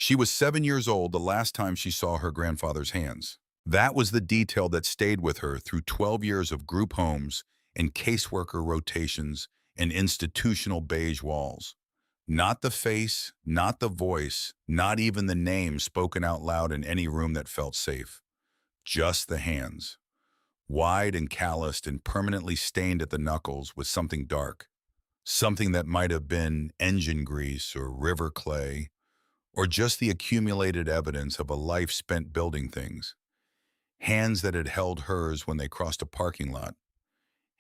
She was 7 years old the last time she saw her grandfather's hands. That was the detail that stayed with her through 12 years of group homes and caseworker rotations and institutional beige walls. Not the face, not the voice, not even the name spoken out loud in any room that felt safe. Just the hands, wide and calloused and permanently stained at the knuckles with something dark. Something that might have been engine grease or river clay, or just the accumulated evidence of a life spent building things. Hands that had held hers when they crossed a parking lot.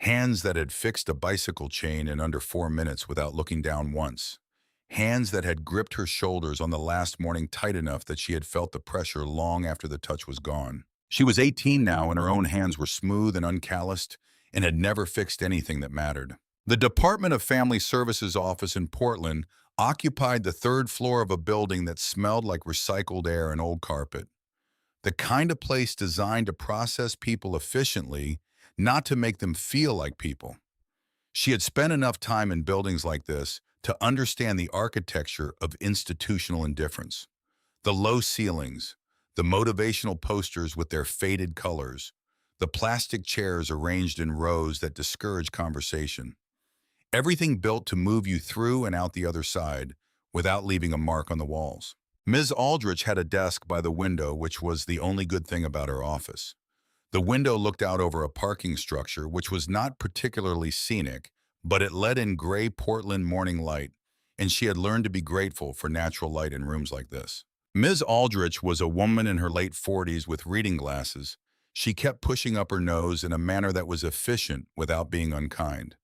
Hands that had fixed a bicycle chain in under 4 minutes without looking down once. Hands that had gripped her shoulders on the last morning tight enough that she had felt the pressure long after the touch was gone. She was 18 now, and her own hands were smooth and uncalloused and had never fixed anything that mattered. The Department of Family Services office in Portland occupied the third floor of a building that smelled like recycled air and old carpet. The kind of place designed to process people efficiently, not to make them feel like people. She had spent enough time in buildings like this to understand the architecture of institutional indifference. The low ceilings, the motivational posters with their faded colors, the plastic chairs arranged in rows that discourage conversation. Everything built to move you through and out the other side without leaving a mark on the walls. Ms. Aldrich had a desk by the window, which was the only good thing about her office. The window looked out over a parking structure, which was not particularly scenic, but it let in gray Portland morning light, and she had learned to be grateful for natural light in rooms like this. Ms. Aldrich was a woman in her late 40s with reading glasses. She kept pushing up her nose in a manner that was efficient without being unkind.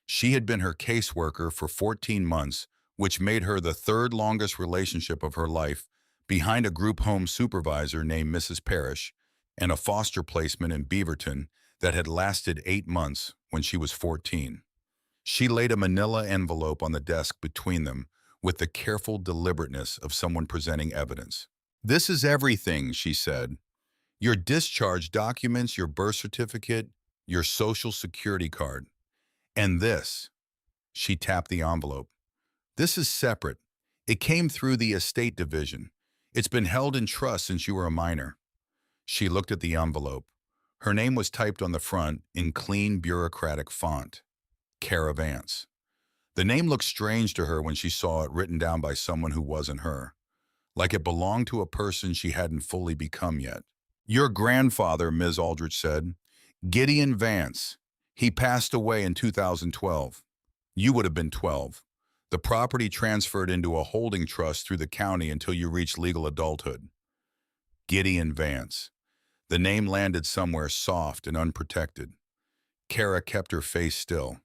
She had been her caseworker for 14 months, which made her the third longest relationship of her life, behind a group home supervisor named Mrs. Parrish and a foster placement in Beaverton that had lasted 8 months when she was 14. She laid a manila envelope on the desk between them with the careful deliberateness of someone presenting evidence. "This is everything," she said. "Your discharge documents, your birth certificate, your social security card. And this," she tapped the envelope. "This is separate. It came through the estate division. It's been held in trust since you were a minor." She looked at the envelope. Her name was typed on the front in clean bureaucratic font. Cara Vance. The name looked strange to her when she saw it written down by someone who wasn't her, like it belonged to a person she hadn't fully become yet. "Your grandfather," Ms. Aldrich said, "Gideon Vance. He passed away in 2012. You would have been 12. The property transferred into a holding trust through the county until you reached legal adulthood." Gideon Vance. The name landed somewhere soft and unprotected. Cara kept her face still.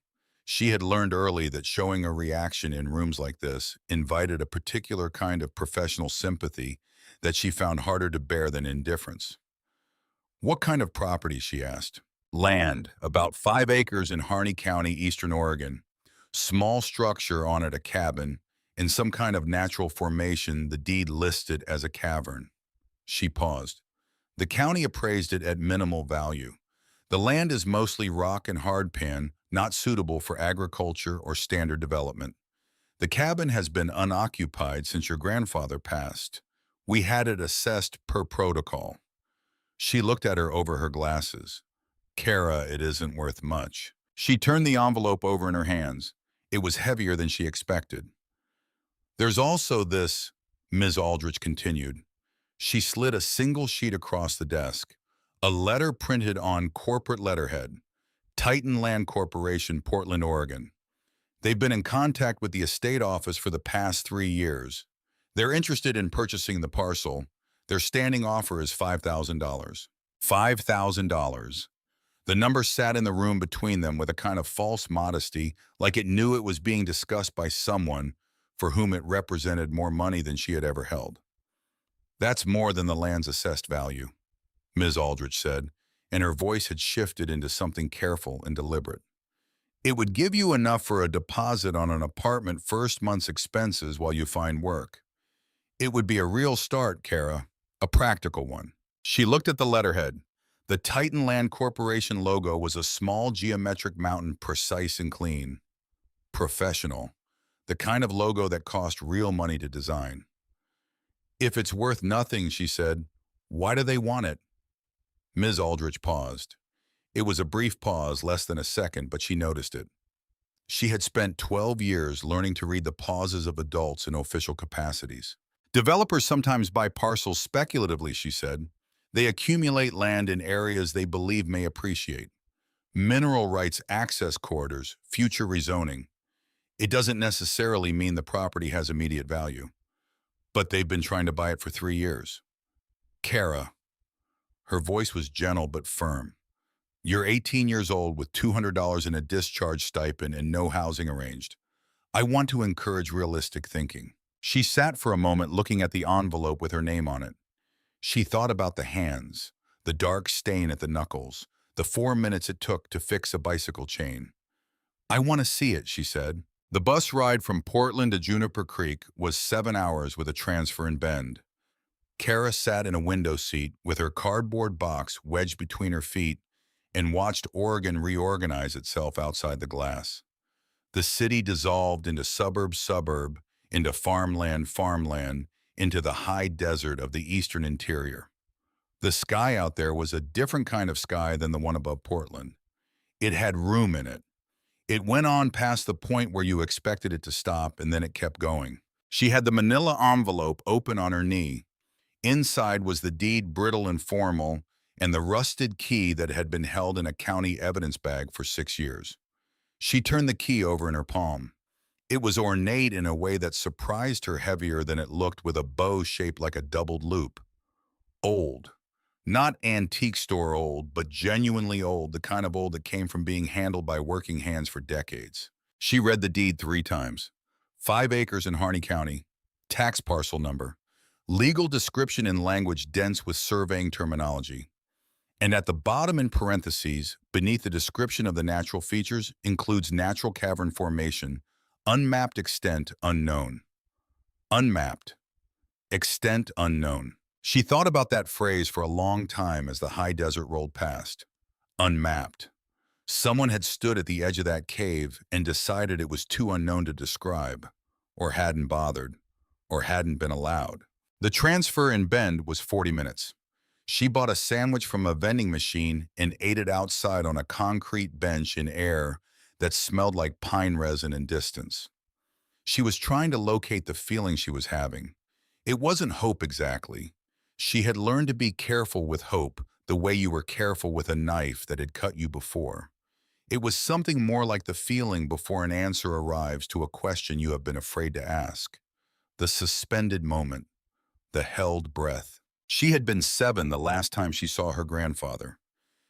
She had learned early that showing a reaction in rooms like this invited a particular kind of professional sympathy that she found harder to bear than indifference. "What kind of property?" she asked. "Land, about 5 acres in Harney County, Eastern Oregon. Small structure on it, a cabin, in some kind of natural formation the deed listed as a cavern." She paused. "The county appraised it at minimal value. The land is mostly rock and hardpan, not suitable for agriculture or standard development. The cabin has been unoccupied since your grandfather passed. We had it assessed per protocol." She looked at her over her glasses. "Cara, it isn't worth much." She turned the envelope over in her hands. It was heavier than she expected. "There's also this," Ms. Aldrich continued. She slid a single sheet across the desk. A letter printed on corporate letterhead. "Titan Land Corporation, Portland, Oregon. They've been in contact with the estate office for the past 3 years. They're interested in purchasing the parcel. Their standing offer is $5,000. $5,000. The number sat in the room between them with a kind of false modesty, like it knew it was being discussed by someone for whom it represented more money than she had ever held. "That's more than the land's assessed value," Ms. Aldrich said, and her voice had shifted into something careful and deliberate. "It would give you enough for a deposit on an apartment first month's expenses while you find work. It would be a real start, Cara, a practical one." She looked at the letterhead. The Titan Land Corporation logo was a small geometric mountain, precise and clean. Professional. The kind of logo that cost real money to design. If it's worth nothing, she said, why do they want it? Ms. Aldrich paused. It was a brief pause, less than a second, but she noticed it. She had spent 12 years learning to read the pauses of adults in official capacities. Developers sometimes buy parcels speculatively, she said. They accumulate land in areas they believe may appreciate. Mineral rights access corridors, future rezoning. It doesn't necessarily mean the property has immediate value. But they've been trying to buy it for 3 years. Kara. Her voice was gentle but firm. You're 18 years old with $200 in a discharge stipend and no housing arranged. I want to encourage realistic thinking. She sat for a moment looking at the envelope with her name on it. She thought about the hands, the dark stain at the knuckles, the 4 minutes it took to fix a bicycle chain. I want to see it, she said. The bus ride from Portland to Juniper Creek was 7 hours with a transfer in Bend. Kara sat in a window seat with her cardboard box wedged between her feet and watched Oregon reorganize itself outside the glass. The city dissolved into suburb, into farmland, into the high desert of the eastern interior. The sky out there was a different kind of sky than the one above Portland. It had room in it. It went on past the point where you expected it to stop, and then it kept going. She had the manila envelope open on her knee. Inside was the deed, brittle and formal, and the rusted key that had been held in a county evidence bag for 6 years. She turned the key over in her palm. It was ornate in a way that surprised her, heavier than it looked, with a bow shaped like a doubled loop. Old. Not antique store old, but genuinely old, the kind of old that came from being handled by working hands for decades. She read the deed 3 times. 5 acres in Harney County. Tax parcel number. Legal description in language dense with surveying terminology. And at the bottom, in parentheses, beneath the description of the natural features, includes natural cavern formation, unmapped extent unknown. Unmapped. Extent unknown. She thought about that phrase for a long time as the high desert rolled past. Unmapped. Someone had stood at the edge of that cave and decided it was too unknown to describe, or hadn't bothered, or hadn't been allowed. The transfer in Bend was 40 minutes. She bought a sandwich from a vending machine and ate it outside on a concrete bench in air that smelled like pine resin and distance. She was trying to locate the feeling she was having. It wasn't hope exactly. She had learned to be careful with hope the way you were careful with a knife that had cut you before. It was something more like the feeling before an answer arrives to a question you have been afraid to ask. The suspended moment. The held breath. She had been 7 the last time she saw her grandfather.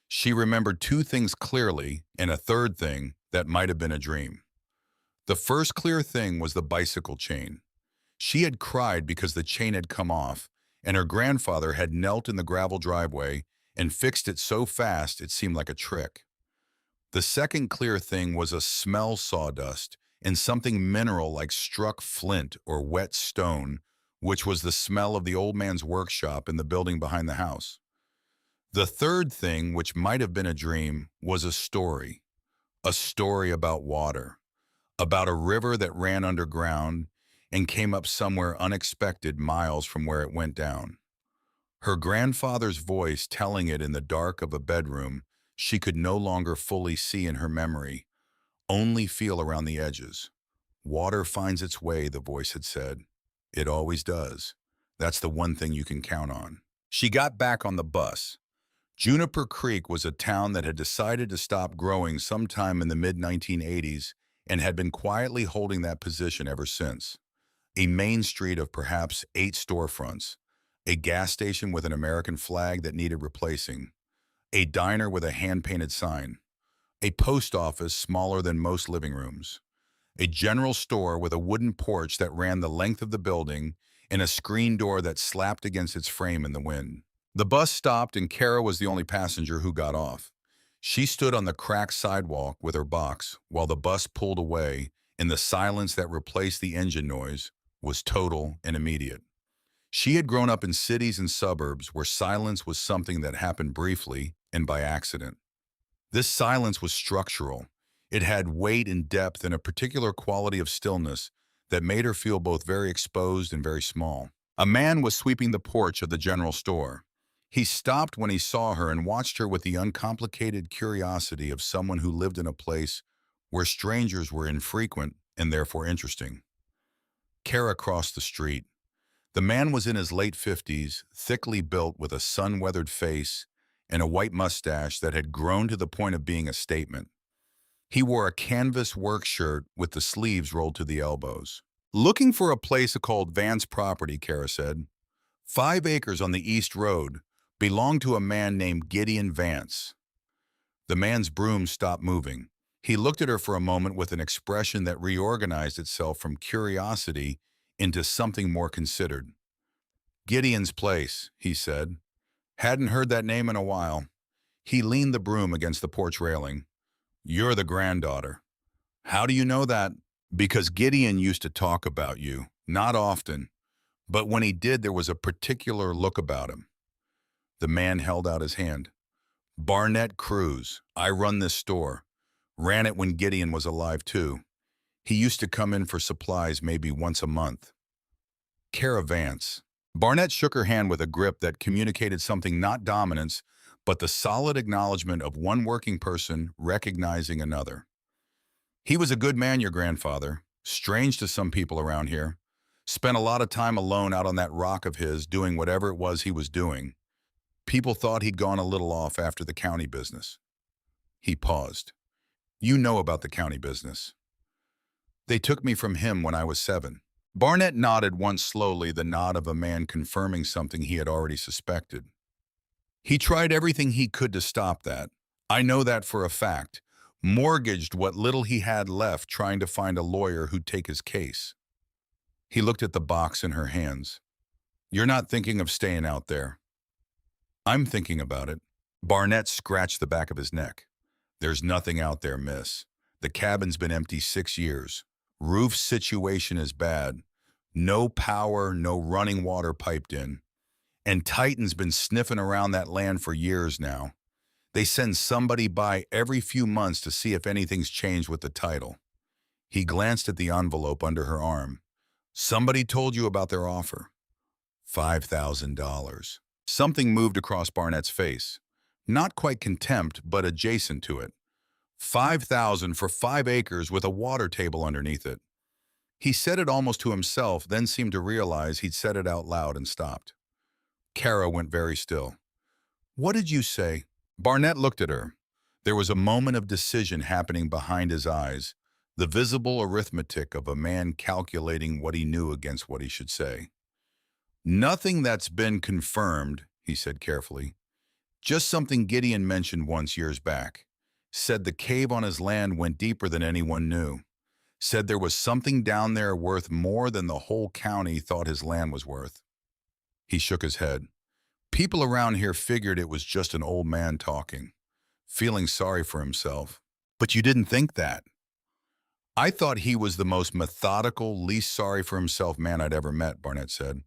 She remembered 2 things clearly and a third thing that might have been a dream. The first clear thing was the bicycle chain. She had cried because the chain had come off, and her grandfather had knelt in the gravel driveway and fixed it so fast it seemed like a trick. The second clear thing was a smell, sawdust, and something mineral like struck flint or wet stone, which was the smell of the old man's workshop in the building behind the house. The third thing, which might have been a dream, was a story about water, about a river that ran underground and came up somewhere unexpected miles from where it went down. Her grandfather's voice telling it in the dark of a bedroom she could no longer fully see in her memory, only feel around the edges. Water finds its way, the voice had said. It always does. That's the one thing you can count on. She got back on the bus. Juniper Creek was a town that had decided to stop growing sometime in the mid-1980s and had been quietly holding that position ever since. A main street of perhaps 8 storefronts, a gas station with an American flag that needed replacing, a diner with a hand-painted sign, a post office smaller than most living rooms, a general store with a wooden porch that ran the length of the building and a screen door that slapped against its frame in the wind. The bus stopped and Kara was the only passenger who got off. She stood on the cracked sidewalk with her box while the bus pulled away, and the silence that replaced the engine noise was total and immediate. She had grown up in cities and suburbs where silence was something that happened briefly and by accident. This silence was structural. It had weight and depth and a particular quality of stillness that made her feel both very exposed and very small. A man was sweeping the porch of the general store. He stopped when he saw her and watched her with the uncomplicated curiosity of someone who lived in a place where strangers were infrequent and therefore interesting. Kara crossed the street. The man was in his late 50s, thickly built with a sun-weathered face and a white mustache that had grown to the point of being a statement. He wore a canvas work shirt with the sleeves rolled to the elbows. "Looking for a place called Vance Property," Kara said. "5 acres on the East Road. Belonged to a man named Gideon Vance." The man's broom stopped moving. He looked at her for a moment with an expression that reorganized itself from curiosity into something more considered. "Gideon's place," he said. "Hadn't heard that name in a while." He leaned the broom against the porch railing. "You're the granddaughter." "How do you know that?" "Because Gideon used to talk about you. Not often. But when he did, there was a particular look about him." The man held out his hand. "Barnett Cruz. I run this store. Ran it when Gideon was alive, too. He used to come in for supplies maybe once a month." Kara Vance. Barnett shook her hand with a grip that communicated something, not dominance, but the solid acknowledgement of one working person recognizing another. "He was a good man, your grandfather. Strange to some people around here. Spent a lot of time alone out on that rock of his doing whatever it was he was doing. People thought he'd gone a little off after the county business." He paused. "You know about the county business." "They took me from him when I was 7. Barnett nodded once slowly, the nod of a man confirming something he had already suspected. "He tried everything he could to stop that. I know that for a fact. Mortgaged what little he had left trying to find a lawyer who'd take his case." He looked at the box in her hands. "You're not thinking of staying out there?" "I'm thinking about it." Barnett scratched the back of his neck. "There's nothing out there, miss. The cabin's been empty 6 years. Roof situation is bad. No power, no running water piped in. And Titan's been sniffing around that land for years now. They send somebody by every few months to see if anything's changed with the title." He glanced at the envelope under her arm. "Somebody told you about their offer." $5,000. Something moved across Barnett's face. Not quite contempt, but adjacent to it. 5,000 for 5 acres with a water table underneath it. He said it almost to himself, then seemed to realize he'd said it out loud and stopped. Kara went very still. "What did you say?" Barnett looked at her. There was a moment of decision happening behind his eyes, the visible arithmetic of a man calculating what he knew against what he should say. "Nothing that's been confirmed," he said carefully. "Just something Gideon mentioned once years back. Said the cave on his land went deeper than anyone knew. Said there was something down there worth more than the whole county thought his land was worth." He shook his head. "People around here figured it was just an old man talking, feeling sorry for himself. But you didn't think that." "I thought he was the most methodical, least sorry for himself man I'd ever met," Barnett said.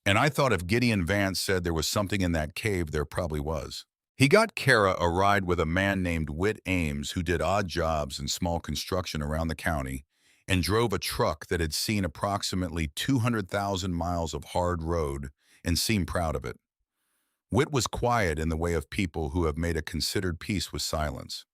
"And I thought if Gideon Vance said there was something in that cave, there probably was." He got Kara a ride with a man named Whit Ames who did odd jobs and small construction around the county and drove a truck that had seen approximately 200,000 miles of hard road and seemed proud of it. Whit was quiet in the way of people who have made a considered peace with silence.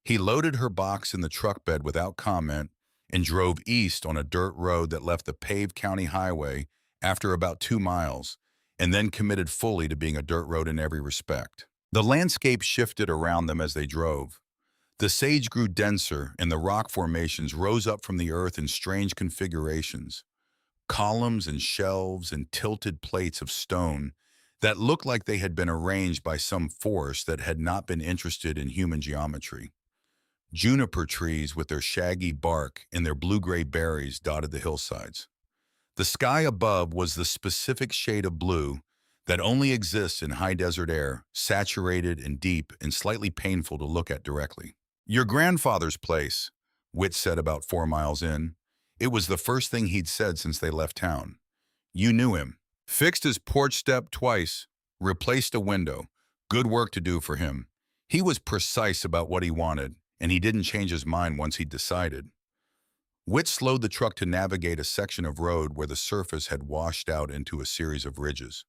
He loaded her box in the truck bed without comment and drove east on a dirt road that left the paved county highway after about 2 miles, and then committed fully to being a dirt road in every respect. The landscape shifted around them as they drove. The sage grew denser, and the rock formations rose up from the earth in strange configurations. Columns and shelves and tilted plates of stone that looked like they had been arranged by some force that had not been interested in human geometry. Juniper trees with their shaggy bark and their blue-gray berries dotted the hillsides. The sky above was the specific shade of blue that only exists in high desert air, saturated and deep and slightly painful to look at directly. "Your grandfather's place," Whit said about 4 miles in. It was the first thing he'd said since they left town. "You knew him. Fixed his porch step twice, replaced a window. Good work to do for him. He was precise about what he wanted, and he didn't change his mind once he'd decided." Witt slowed the truck to navigate a section of road where the surface had washed out into a series of ridges.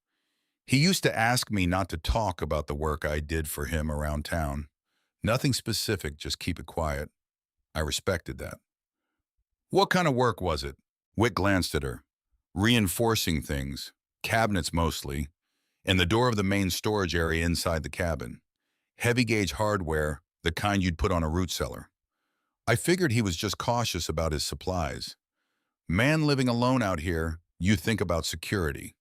He used to ask me not to talk about the work I did for him around town. Nothing specific, just keep it quiet. I respected that. What kind of work was it? Witt glanced at her. Reinforcing things, cabinets mostly, and the door of the main storage area inside the cabin. Heavy gauge hardware, the kind you'd put on a root cellar. I figured he was just cautious about his supplies. Man living alone out here, you think about security.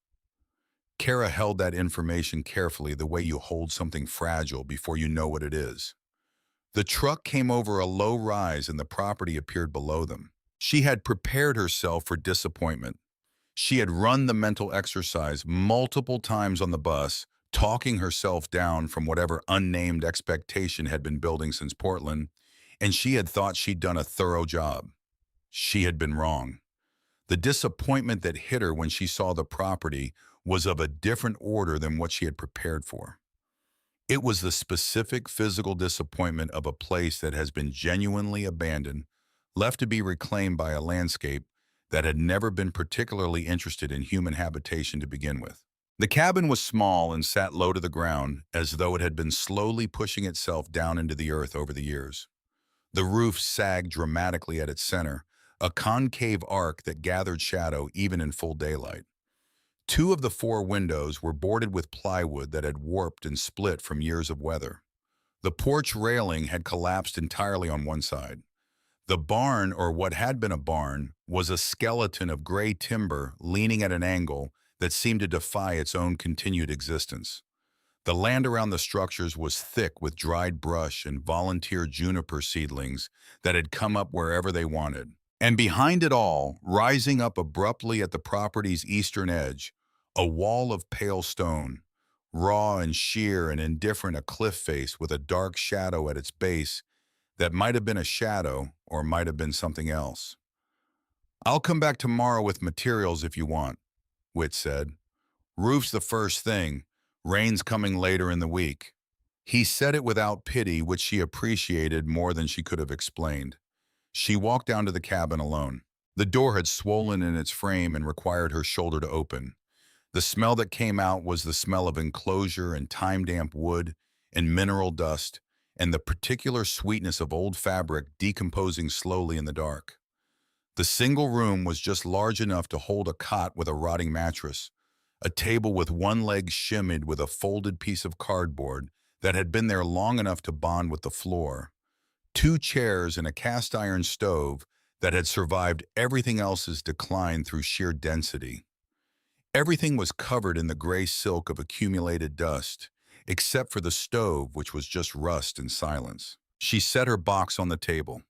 Kara held that information carefully the way you hold something fragile before you know what it is. The truck came over a low rise and the property appeared below them. She had prepared herself for disappointment. She had run the mental exercise multiple times on the bus, talking herself down from whatever unnamed expectation had been building since Portland, and she had thought she'd done a thorough job. She had been wrong. The disappointment that hit her when she saw the property was of a different order than what she had prepared for. It was the specific physical disappointment of a place that has been genuinely abandoned, left to be reclaimed by a landscape that had never been particularly interested in human habitation to begin with. The cabin was small and sat low to the ground, as though it had been slowly pushing itself down into the earth over the years. The roof sagged dramatically at its center, a concave arc that gathered shadow even in full daylight. Two of the four windows were boarded with plywood that had warped and split from years of weather. The porch railing had collapsed entirely on one side. The barn, or what had been a barn, was a skeleton of gray timber leaning at an angle that seemed to defy its own continued existence. The land around the structures was thick with dried brush and volunteer juniper seedlings that had come up wherever they wanted. And behind it all, rising up abruptly at the property's eastern edge, a wall of pale stone, raw and sheer and indifferent, a cliff face with a dark shadow at its base that might have been a shadow or might have been something else. "I'll come back tomorrow with materials if you want," Witt said. "Roof's the first thing, rain's coming later in the week." He said it without pity, which she appreciated more than she could have explained. She walked down to the cabin alone. The door had swollen in its frame and required her shoulder to open. The smell that came out was the smell of enclosure and time-damp wood and mineral dust, and the particular sweetness of old fabric decomposing slowly in the dark. The single room was just large enough to hold a cot with a rotting mattress, a table with one leg shimmied with a folded piece of cardboard that had been there long enough to bond with the floor, two chairs and a cast-iron stove that had survived everything else's decline through sheer density. Everything was covered in the gray silk of accumulated dust, except for the stove, which was just rust and silence. She set her box on the table.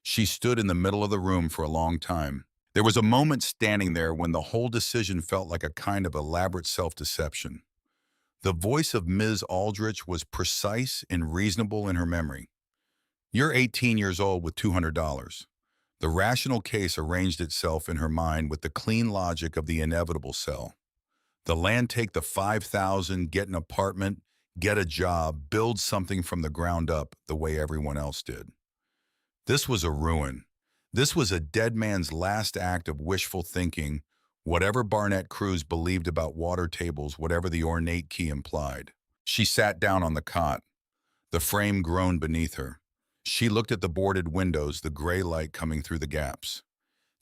She stood in the middle of the room for a long time. There was a moment standing there when the whole decision felt like a kind of elaborate self-deception. The voice of Ms. Aldrich was precise and reasonable in her memory. "You're 18 years old with $200. The rational case arranged itself in her mind with the clean logic of the inevitable sell. The land, take the 5,000, get an apartment, get a job, build something from the ground up the way everyone else did. This was a ruin. This was a dead man's last act of wishful thinking, whatever Barnett Cruz believed about water tables, whatever the ornate key implied. She sat down on the cot. The frame groaned beneath her. She looked at the boarded windows, the gray light coming through the gaps.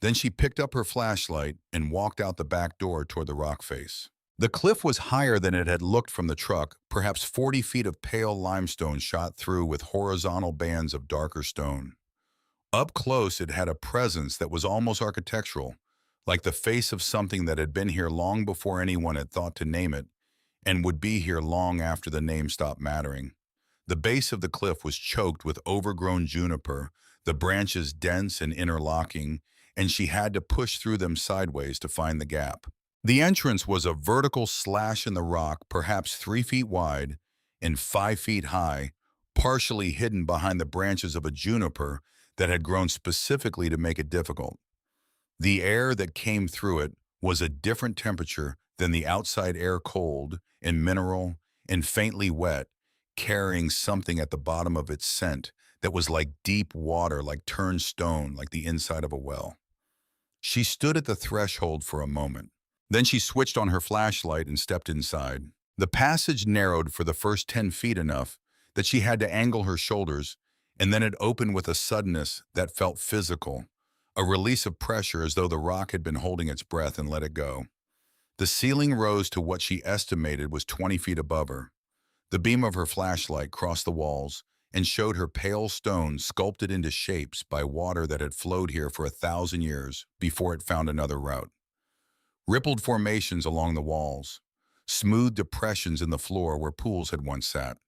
Then she picked up her flashlight and walked out the back door toward the rock face. The cliff was higher than it had looked from the truck, perhaps 40 feet of pale limestone shot through with horizontal bands of darker stone. Up close, it had a presence that was almost architectural, like the face of something that had been here long before anyone had thought to name it, and would be here long after the name stopped mattering. The base of the cliff was choked with overgrown juniper, the branches dense and interlocking, and she had to push through them sideways to find the gap. The entrance was a vertical slash in the rock, perhaps 3 feet wide and 5 feet high, partially hidden behind the branches of a juniper that had grown specifically to make it difficult. The air that came through it was a different temperature than the outside air, cold and mineral and faintly wet, carrying something at the bottom of its scent that was like deep water, like turned stone, like the inside of a well. She stood at the threshold for a moment. Then she switched on her flashlight and stepped inside. The passage narrowed for the first 10 feet enough that she had to angle her shoulders, and then it opened with a suddenness that felt physical, a release of pressure as though the rock had been holding its breath and let it go. The ceiling rose to what she estimated was 20 feet above her. The beam of her flashlight crossed the walls and showed her pale stone sculpted into shapes by water that had flowed here for 1,000 years before it found another route. Rippled formations along the walls, smooth depressions in the floor where pools had once sat.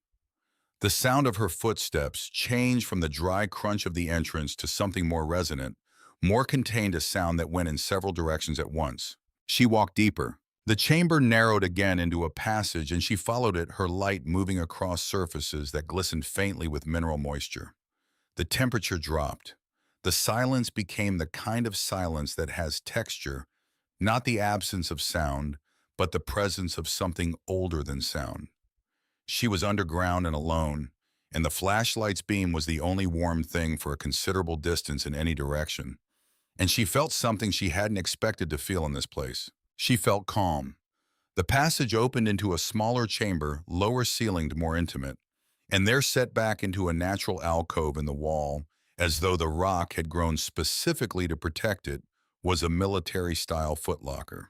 The sound of her footsteps changed from the dry crunch of the entrance to something more resonant, more contained, a sound that went in several directions at once. She walked deeper. The chamber narrowed again into a passage, and she followed it, her light moving across surfaces that glistened faintly with mineral moisture. The temperature dropped. The silence became the kind of silence that has texture, not the absence of sound, but the presence of something older than sound. She was underground and alone, and the flashlight's beam was the only warm thing for a considerable distance in any direction. And she felt something she hadn't expected to feel in this place. She felt calm. The passage opened into a smaller chamber, lower ceilinged, more intimate, and there set back into a natural alcove in the wall, as though the rock had grown specifically to protect it, was a military-style footlocker.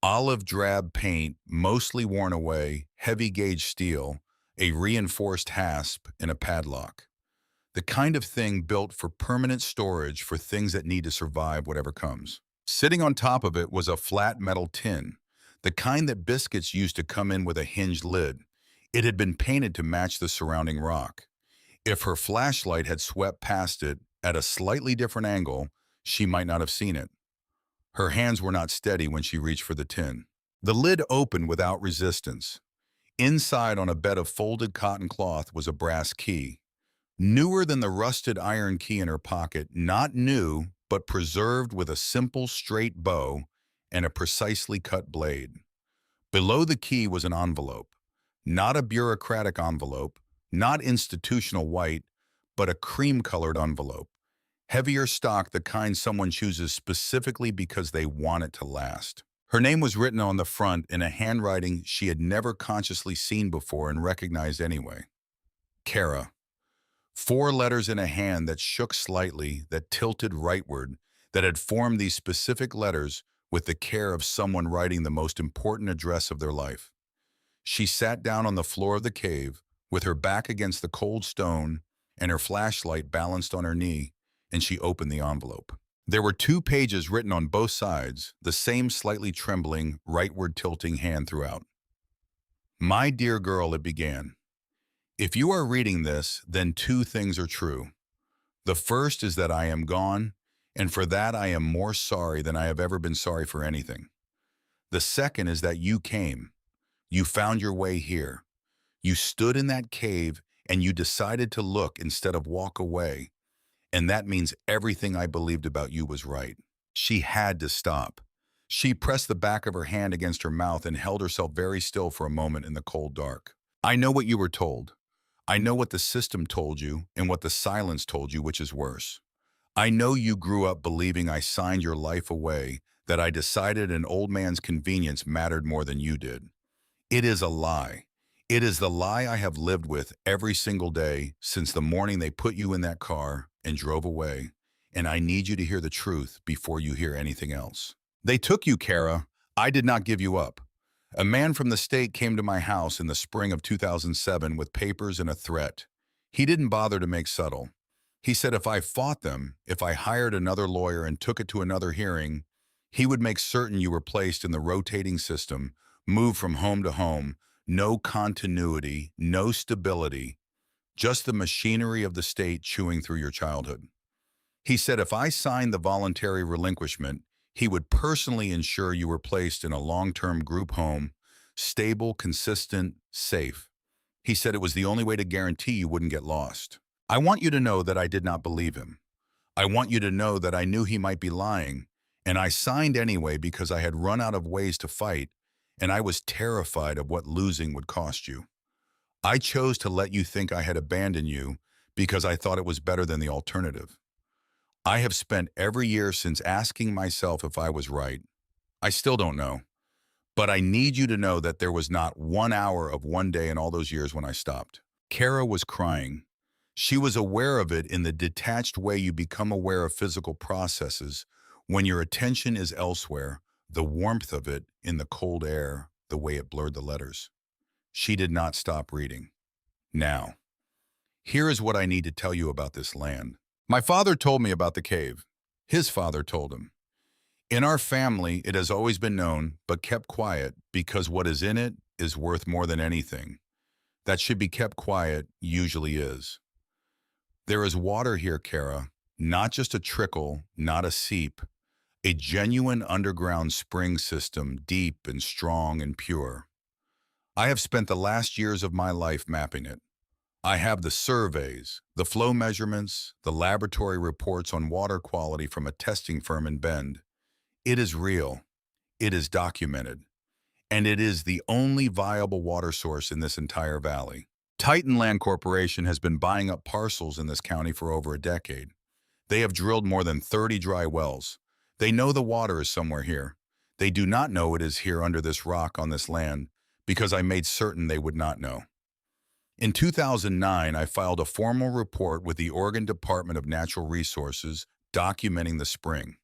Olive drab paint, mostly worn away, heavy-gauge steel, a reinforced hasp, and a padlock. The kind of thing built for permanent storage for things that need to survive whatever comes. Sitting on top of it was a flat metal tin, the kind that biscuits used to come in with a hinged lid. It had been painted to match the surrounding rock. If her flashlight had swept past it at a slightly different angle, she might not have seen it. Her hands were not steady when she reached for the tin. The lid opened without resistance. Inside, on a bed of folded cotton cloth, was a brass key. Newer than the rusted iron key in her pocket, not new, but preserved with a simple straight bow and a precisely cut blade. Below the key was an envelope. Not a bureaucratic envelope, not institutional white, but a cream-colored envelope. Heavier stock, the kind someone chooses specifically because they want it to last. Her name was written on the front in a handwriting she had never consciously seen before and recognized anyway. Kara. 4 letters in a hand that shook slightly, that tilted rightward, that had formed these specific letters with the care of someone writing the most important address of their life. She sat down on the floor of the cave, with her back against the cold stone and her flashlight balanced on her knee, and she opened the envelope. There were 2 pages written on both sides, the same slightly trembling, rightward tilting hand throughout. "My dear girl," it began. "If you are reading this, then 2 things are true. The first is that I am gone, and for that I am more sorry than I have ever been sorry for anything. The second is that you came. You found your way here. You stood in that cave, and you decided to look instead of walk away. And that means everything I believed about you was right." She had to stop. She pressed the back of her hand against her mouth and held herself very still for a moment in the cold dark. "I know what you were told. I know what the system told you and what the silence told you, which is worse. I know you grew up believing I signed your life away, that I decided an old man's convenience mattered more than you did. It is a lie. It is the lie I have lived with every single day since the morning they put you in that car and drove away, and I need you to hear the truth before you hear anything else. They took you, Kara. I did not give you up. A man from the state came to my house in the spring of 2007 with papers and a threat. He didn't bother to make subtle. He said if I fought them, if I hired another lawyer and took it to another hearing, he would make certain you were placed in the rotating system, moved from home to home, no continuity, no stability, just the machinery of the state chewing through your childhood. He said if I signed the voluntary relinquishment, he would personally ensure you were placed in a long-term group home, stable, consistent, safe. He said it was the only way to guarantee you wouldn't get lost. I want you to know that I did not believe him. I want you to know that I knew he might be lying, and I signed anyway because I had run out of ways to fight, and I was terrified of what losing would cost you. I chose to let you think I had abandoned you because I thought it was better than the alternative. I have spent every year since asking myself if I was right. I still don't know. But I need you to know that there was not 1 hour of one day in all those years when I stopped. Kara was crying. She was aware of it in the detached way you become aware of physical processes when your attention is elsewhere, the warmth of it in the cold air, the way it blurred the letters. She did not stop reading. Now, here is what I need to tell you about this land. My father told me about the cave. His father told him. In our family, it has always been known, but kept quiet, because what is in it is worth more than anything. That should be kept quiet usually is. There is water here, Kara, not just a trickle, not a seep, a genuine underground spring system, deep and strong and pure. I have spent the last years of my life mapping it. I have the surveys, the flow measurements, the laboratory reports on water quality from a testing firm in Bend. It is real, it is documented, and it is the only viable water source in this entire valley. Titan Land Corporation has been buying up parcels in this county for over a decade. They have drilled more than 30 dry wells. They know the water is somewhere here. They do not know it is here under this rock on this land, because I made certain they would not know. In 2009, I filed a formal report with the Oregon Department of Natural Resources documenting the spring.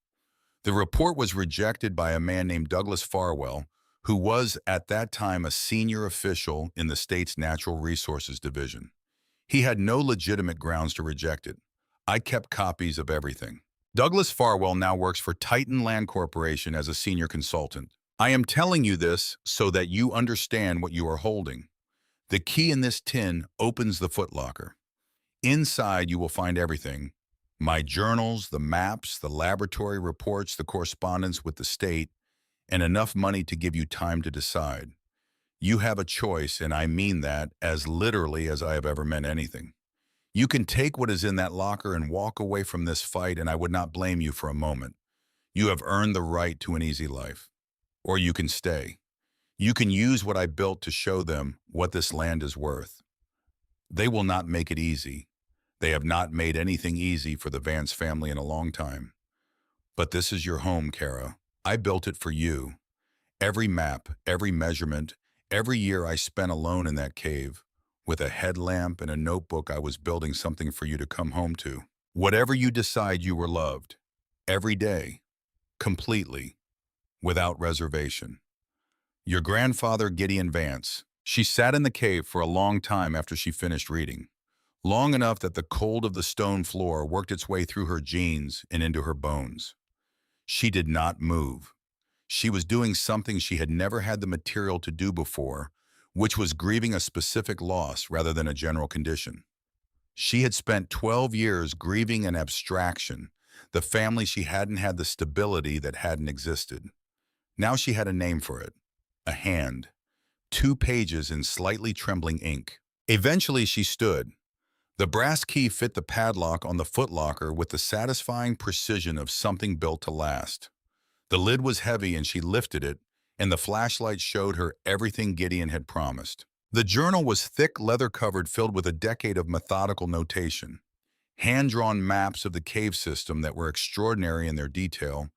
The report was rejected by a man named Douglas Farwell, who was at that time a senior official in the state's Natural Resources Division. He had no legitimate grounds to reject it. I kept copies of everything. Douglas Farwell now works for Titan Land Corporation as a senior consultant. I am telling you this so that you understand what you are holding. The key in this tin opens the footlocker. Inside you will find everything. My journals, the maps, the laboratory reports, the correspondence with the state, and enough money to give you time to decide. You have a choice, and I mean that as literally as I have ever meant anything. You can take what is in that locker and walk away from this fight, and I would not blame you for a moment. You have earned the right to an easy life. Or you can stay. You can use what I built to show them what this land is worth. They will not make it easy. They have not made anything easy for the Vance family in a long time. But this is your home, Kara. I built it for you. Every map, every measurement, every year I spent alone in that cave, with a headlamp and a notebook, I was building something for you to come home to. Whatever you decide, you were loved. Every day. Completely. Without reservation. Your grandfather, Gideon Vance. She sat in the cave for a long time after she finished reading. Long enough that the cold of the stone floor worked its way through her jeans and into her bones. She did not move. She was doing something she had never had the material to do before, which was grieving a specific loss rather than a general condition. She had spent 12 years grieving an abstraction, the family she hadn't had the stability that hadn't existed. Now she had a name for it, a hand, 2 pages in slightly trembling ink. Eventually she stood. The brass key fit the padlock on the footlocker with the satisfying precision of something built to last. The lid was heavy and she lifted it, and the flashlight showed her everything Gideon had promised. The journal was thick, leather-covered, filled with a decade of methodical notation. Hand-drawn maps of the cave system that were extraordinary in their detail,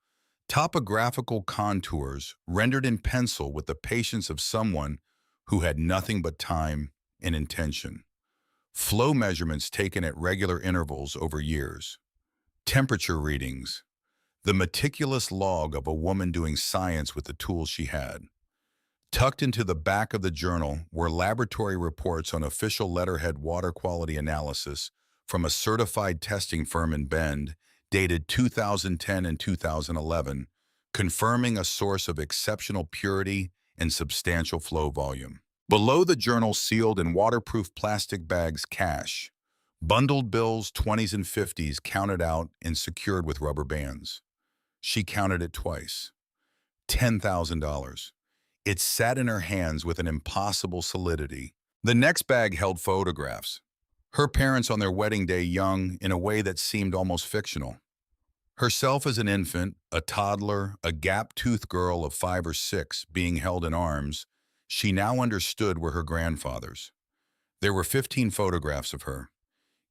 topographical contours rendered in pencil with the patience of someone who had nothing but time and intention. Flow measurements taken at regular intervals over years. Temperature readings. The meticulous log of a woman doing science with the tools she had. Tucked into the back of the journal were laboratory reports on official letterhead water quality analysis from a certified testing firm in Bend, dated 2010 and 2011, confirming a source of exceptional purity and substantial flow volume. Below the journal, sealed in waterproof plastic bags, cash. Bundled bills, 20s and 50s, counted out and secured with rubber bands. She counted it twice. $10,000. It sat in her hands with an impossible solidity. The next bag held photographs. Her parents on their wedding day, young in a way that seemed almost fictional. Herself as an infant, a toddler, a gap-toothed girl of 5 or 6 being held in arms, she now understood were her grandfather's. There were 15 photographs of her.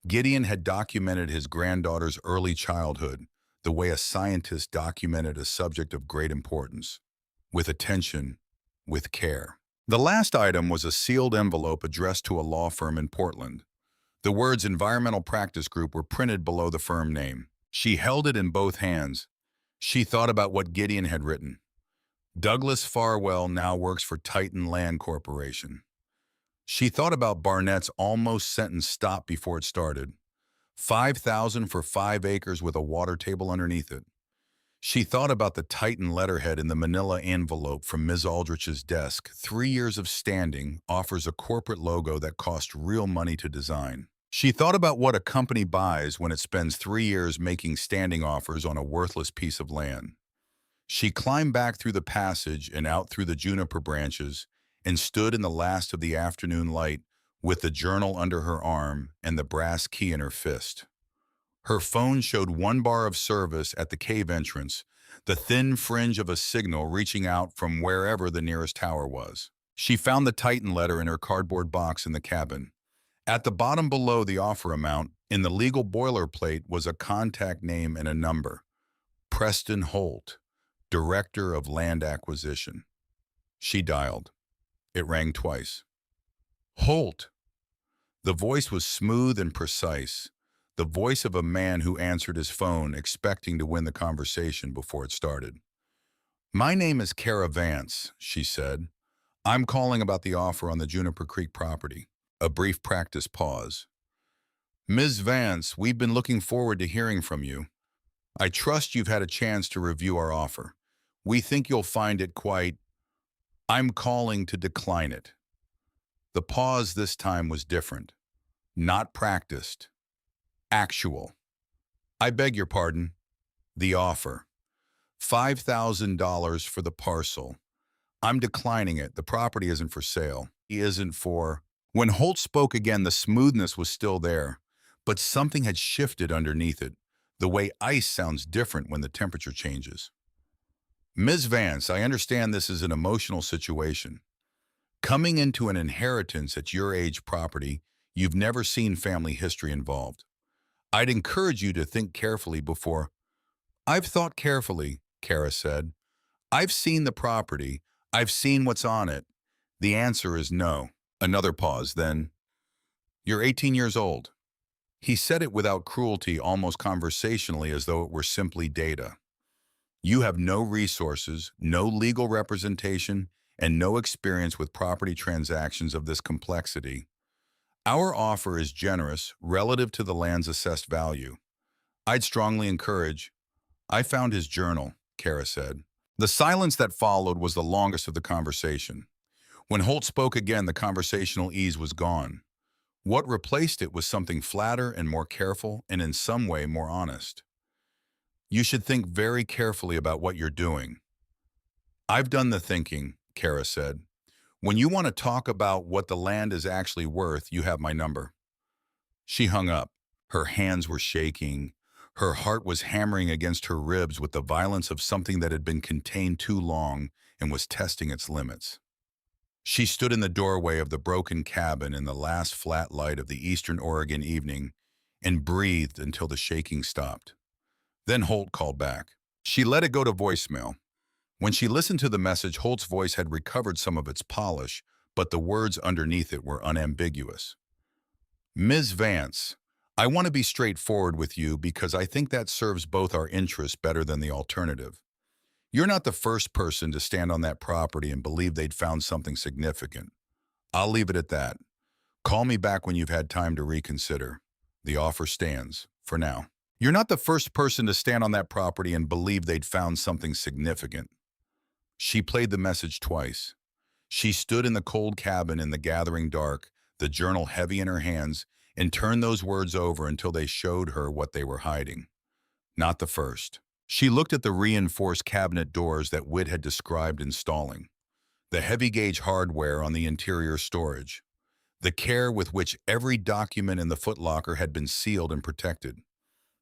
Gideon had documented his granddaughter's early childhood the way a scientist documented a subject of great importance, with attention, with care. The last item was a sealed envelope addressed to a law firm in Portland. The words Environmental Practice Group were printed below the firm name. She held it in both hands. She thought about what Gideon had written. Douglas Farwell now works for Titan Land Corporation. She thought about Barnett's almost sentence stop before it started. 5,000 for 5 acres with a water table underneath it. She thought about the Titan letterhead in the manila envelope from Ms. Aldrich's desk. 3 years of standing offers a corporate logo that cost real money to design. She thought about what a company buys when it spends 3 years making standing offers on a worthless piece of land. She climbed back through the passage and out through the juniper branches and stood in the last of the afternoon light with the journal under her arm and the brass key in her fist. Her phone showed 1 bar of service at the cave entrance, the thin fringe of a signal reaching out from wherever the nearest tower was. She found the Titan letter in her cardboard box in the cabin. At the bottom below the offer amount, in the legal boilerplate, was a contact name and a number. Preston Holt, Director of Land Acquisition. She dialed. It rang twice. Holt! The voice was smooth and precise, the voice of a man who answered his phone expecting to win the conversation before it started. "My name is Kara Vance," she said. "I'm calling about the offer on the Juniper Creek property." A brief practice pause. "Ms. Vance, we've been looking forward to hearing from you. I trust you've had a chance to review our offer. We think you'll find it quite... I'm calling to decline it." The pause this time was different. Not practiced. Actual. "I beg your pardon. The offer. $5,000 for the parcel. I'm declining it. The property isn't for sale. It isn't for..." When Holt spoke again, the smoothness was still there, but something had shifted underneath it, the way ice sounds different when the temperature changes. "Ms. Vance, I understand this is an emotional situation. Coming into an inheritance at your age property, you've never seen family history involved. I'd encourage you to think carefully before..." "I've thought carefully," Kara said. "I've seen the property. I've seen what's on it. The answer is no." Another pause, then, "You're 18 years old." He said it without cruelty, almost conversationally, as though it were simply data. "You have no resources, no legal representation, and no experience with property transactions of this complexity. Our offer is generous relative to the land's assessed value. I'd strongly encourage..." "I found his journal," Kara said. The silence that followed was the longest of the conversation. When Holt spoke again, the conversational ease was gone. What replaced it was something flatter and more careful, and in some way more honest. "You should think very carefully about what you're doing." "I've done the thinking," Kara said. "When you want to talk about what the land is actually worth, you have my number." She hung up. Her hands were shaking. Her heart was hammering against her ribs with the violence of something that had been contained too long and was testing its limits. She stood in the doorway of the broken cabin in the last flat light of the eastern Oregon evening and breathed until the shaking stopped. Then Holt called back. She let it go to voicemail. When she listened to the message, Holt's voice had recovered some of its polish, but the words underneath it were unambiguous. "Ms. Vance, I want to be straightforward with you because I think that serves both our interests better than the alternative. You're not the first person to stand on that property and believe they'd found something significant. I'll leave it at that. Call me back when you've had time to reconsider. The offer stands, for now." "You're not the first person to stand on that property and believe they'd found something significant." She played the message twice. She stood in the cold cabin in the gathering dark, the journal heavy in her hands, and turned those words over until they showed her what they were hiding. Not the first. She looked at the reinforced cabinet doors that Witt had described installing, the heavy-gauge hardware on the interior storage, the care with which every document in the footlocker had been sealed and protected,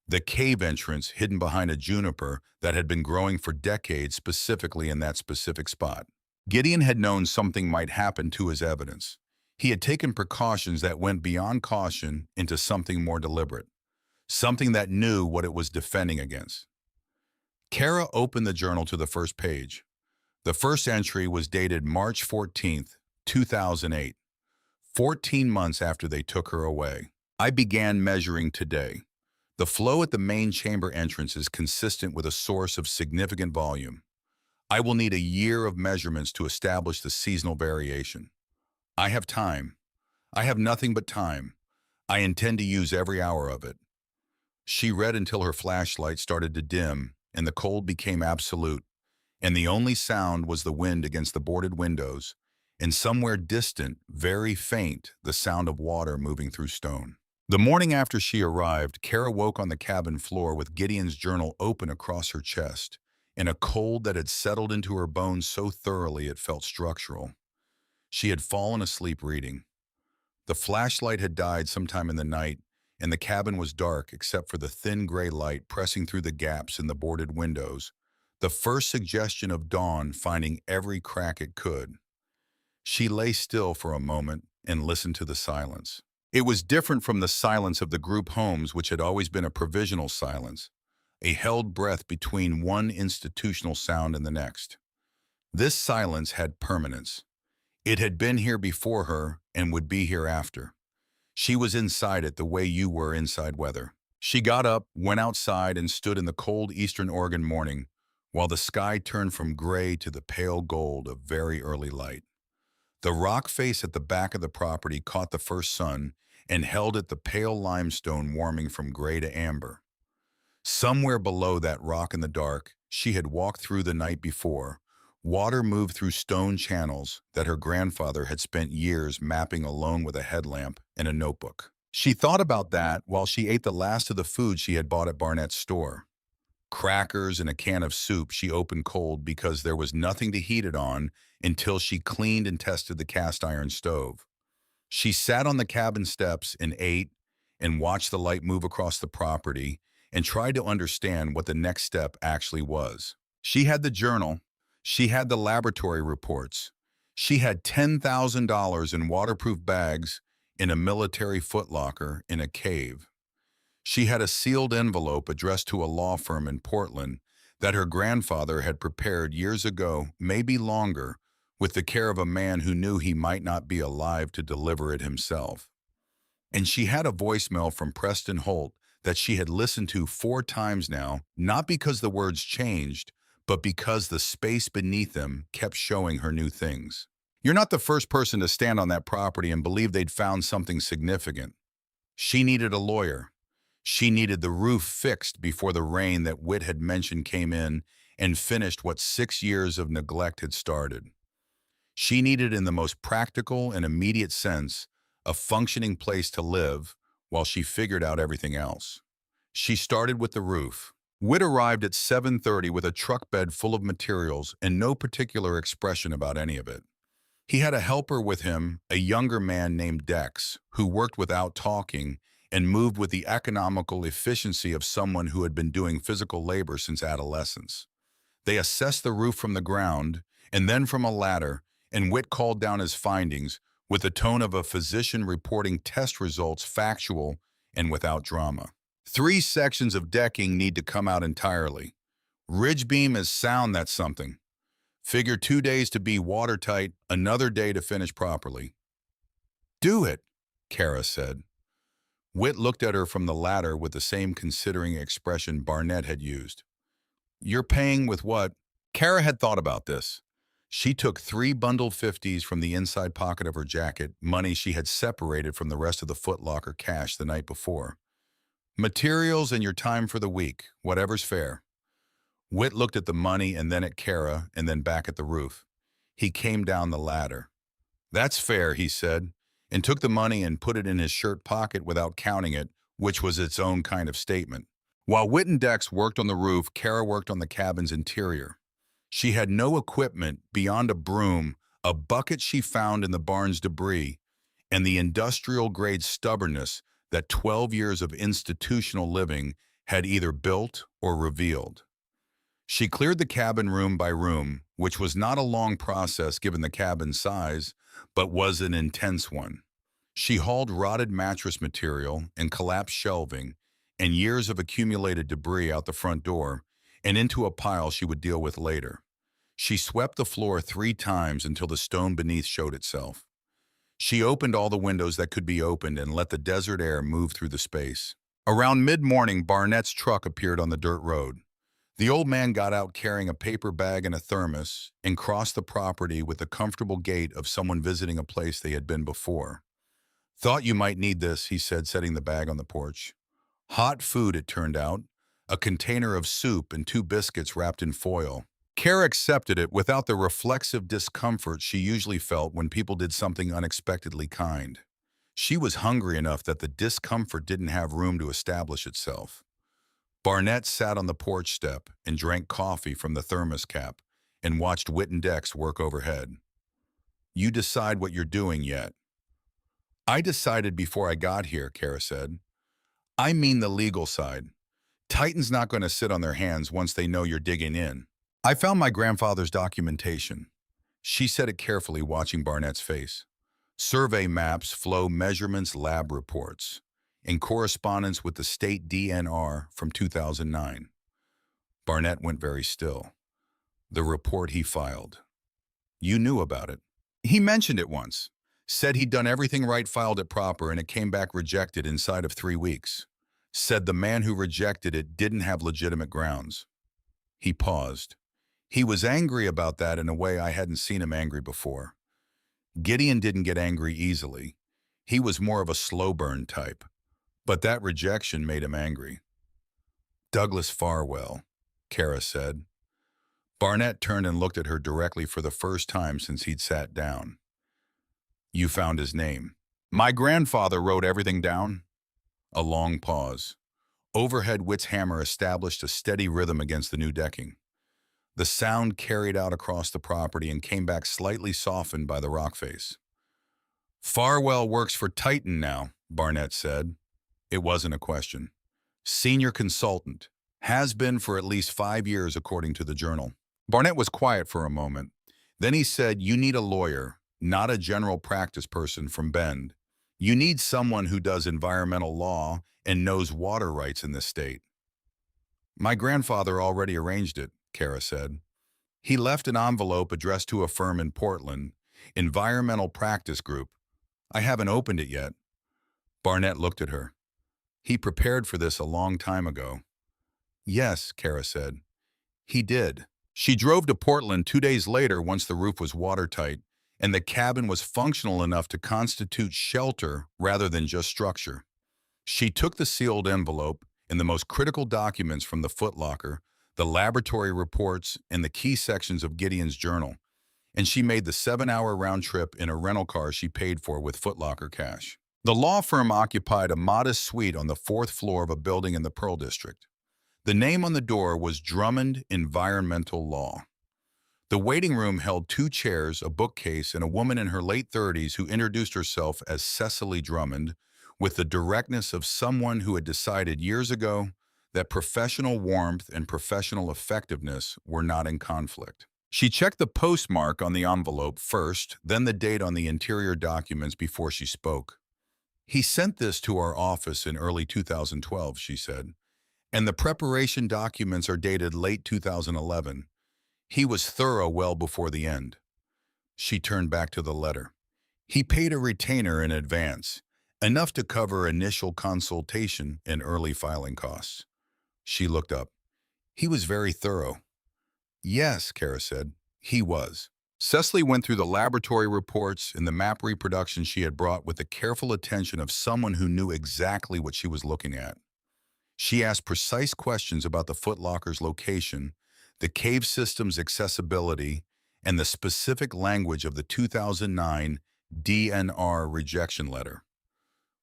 the cave entrance hidden behind a juniper that had been growing for decades specifically in that specific spot. Gideon had known something might happen to his evidence. He had taken precautions that went beyond caution into something more deliberate, something that knew what it was defending against. Kara opened the journal to the first page. The first entry was dated March 14th, 2008, 14 months after they took her away. I began measuring today. The flow at the main chamber entrance is consistent with a source of significant volume. I will need a year of measurements to establish the seasonal variation. I have time. I have nothing but time. I intend to use every hour of it. She read until her flashlight started to dim and the cold became absolute, and the only sound was the wind against the boarded windows, and somewhere distant, very faint, the sound of water moving through stone. The morning after she arrived, Kara woke on the cabin floor with Gideon's journal open across her chest, and a cold that had settled into her bones so thoroughly it felt structural. She had fallen asleep reading. The flashlight had died sometime in the night, and the cabin was dark except for the thin gray light pressing through the gaps in the boarded windows, the first suggestion of dawn finding every crack it could. She lay still for a moment and listened to the silence. It was different from the silence of the group homes, which had always been a provisional silence, a held breath between one institutional sound and the next. This silence had permanence. It had been here before her and would be here after. She was inside it the way you were inside weather. She got up, went outside, and stood in the cold eastern Oregon morning while the sky turned from gray to the pale gold of very early light. The rock face at the back of the property caught the first sun and held it the pale limestone warming from gray to amber. Somewhere below that rock in the dark, she had walked through the night before. Water moved through stone channels that her grandfather had spent years mapping alone with a headlamp and a notebook. She thought about that while she ate the last of the food she had bought at Barnett's store. Crackers and a can of soup she opened cold because there was nothing to heat it on until she cleaned and tested the cast iron stove. She sat on the cabin steps and ate and watched the light move across the property and tried to understand what the next step actually was. She had the journal. She had the laboratory reports. She had $10,000 in waterproof bags in a military footlocker in a cave. She had a sealed envelope addressed to a law firm in Portland that her grandfather had prepared years ago, maybe longer, with the care of a man who knew he might not be alive to deliver it himself. And she had a voicemail from Preston Holt that she had listened to 4 times now, not because the words changed, but because the space beneath them kept showing her new things. You're not the first person to stand on that property and believe they'd found something significant. She needed a lawyer. She needed the roof fixed before the rain that Whit had mentioned came in and finished what 6 years of neglect had started. She needed, in the most practical and immediate sense, a functioning place to live while she figured out everything else. She started with the roof. Whit arrived at 7:30 with a truck bed full of materials and no particular expression about any of it. He had a helper with him, a younger man named Dex, who worked without talking and moved with the economical efficiency of someone who had been doing physical labor since adolescence. They assessed the roof from the ground and then from a ladder, and Whit called down his findings with the tone of a physician reporting test results, factual and without drama. 3 sections of decking need to come out entirely. Ridge beam is sound, that's something. Figure 2 days to be watertight, another day to finish properly. Do it, Kara said. Whit looked at her from the ladder with the same considering expression Barnett had used. You're paying with what? Kara had thought about this. She took 3 bundled 50s from the inside pocket of her jacket, money she had separated from the rest of the footlocker cash the night before. Materials and your time for the week, whatever's fair. Whit looked at the money and then at Kara and then back at the roof. He came down the ladder. That's fair, he said, and took the money and put it in his shirt pocket without counting it, which was its own kind of statement. While Whit and Dex worked on the roof, Kara worked on the cabin's interior. She had no equipment beyond a broom, a bucket she found in the barn's debris, and the industrial-grade stubbornness that 12 years of institutional living had either built or revealed. She cleared the cabin room by room, which was not a long process given the cabin's size, but was an intense one. She hauled rotted mattress material and collapsed shelving and years of accumulated debris out the front door and into a pile she would deal with later. She swept the floor 3 times until the stone beneath showed itself. She opened all the windows that could be opened and let the desert air move through the space. Around mid-morning, Barnett's truck appeared on the dirt road. The old man got out carrying a paper bag and a thermos and crossed the property with the comfortable gait of someone visiting a place they had been before. "Thought you might need this," he said, setting the bag on the porch. Hot food, it turned out, a container of soup and 2 biscuits wrapped in foil. Kara accepted it without the reflexive discomfort she usually felt when people did something unexpectedly kind. She was hungry enough that the discomfort didn't have room to establish itself. Barnett sat on the porch step and drank coffee from the thermos cap and watched Witten Dex work overhead. "You decide what you're doing yet?" "I decided before I got here," Kara said. "I mean the legal side. Titan's not going to sit on their hands once they know you're digging in." "I found my grandfather's documentation." She said it carefully, watching Barnett's face. "Survey maps, flow measurements, lab reports, in correspondence with the state DNR from 2009. Barnett went very still. "The report he filed. You knew about it." "He mentioned it once. Said he'd done everything right, filed it proper, and it came back rejected inside of 3 weeks. Said the man who rejected it didn't have legitimate grounds." He paused. He was angry about that in a way I hadn't seen him angry before. Gideon didn't get angry easily. He was more of a slow burn type. But that rejection made him angry. "Douglas Farwell," Kara said. Barnett turned and looked at her directly for the first time since he'd sat down. "You found his name." "My grandfather wrote everything down." A long pause. Overhead, Witt's hammer established a steady rhythm against the new decking. The sound carried out across the property and came back slightly softened by the rock face. "Farwell works for Titan now," Barnett said. It wasn't a question. "Senior consultant. Has been for at least 5 years, according to the journal." Barnett was quiet for a moment. Then he said, "You need a lawyer, not a general practice person from Bend. You need someone who does environmental law and knows water rights in this state." "My grandfather already arranged it," Kara said. "He left an envelope addressed to a firm in Portland, Environmental Practice Group. I haven't opened it yet." Barnett looked at her. "He prepared for this a long time ago." "Yes," Kara said. "He did." She drove to Portland 2 days later once the roof was watertight and the cabin was functional enough to constitute shelter rather than just structure. She took the sealed envelope and the most critical documents from the footlocker, the laboratory reports, and the key sections of Gideon's journal, and she made the 7-hour round trip in a rental car she paid for with footlocker cash. The law firm occupied a modest suite on the 4th floor of a building in the Pearl District. The name on the door was Drummond Environmental Law. The waiting room held 2 chairs, a bookcase, and a woman in her late 30s who introduced herself as Cecily Drummond with the directness of someone who had decided years ago that professional warmth and professional effectiveness were not in conflict. She checked the postmark on the envelope first, then the date on the interior documents before she spoke. "He sent this to our office in early 2012, she said, "and the preparation documents are dated late 2011. He was thorough well before the end." She turned back to the letter. "He paid a retainer in advance, enough to cover initial consultation and early filing costs." She looked up. "He was very thorough." "Yes," Kara said, "he was." Cecily went through the laboratory reports and the map reproduction she had brought with the careful attention of someone who knew exactly what she was looking at. She asked precise questions about the footlocker's location, the cave system's accessibility, and the specific language of the 2009 DNR rejection letter.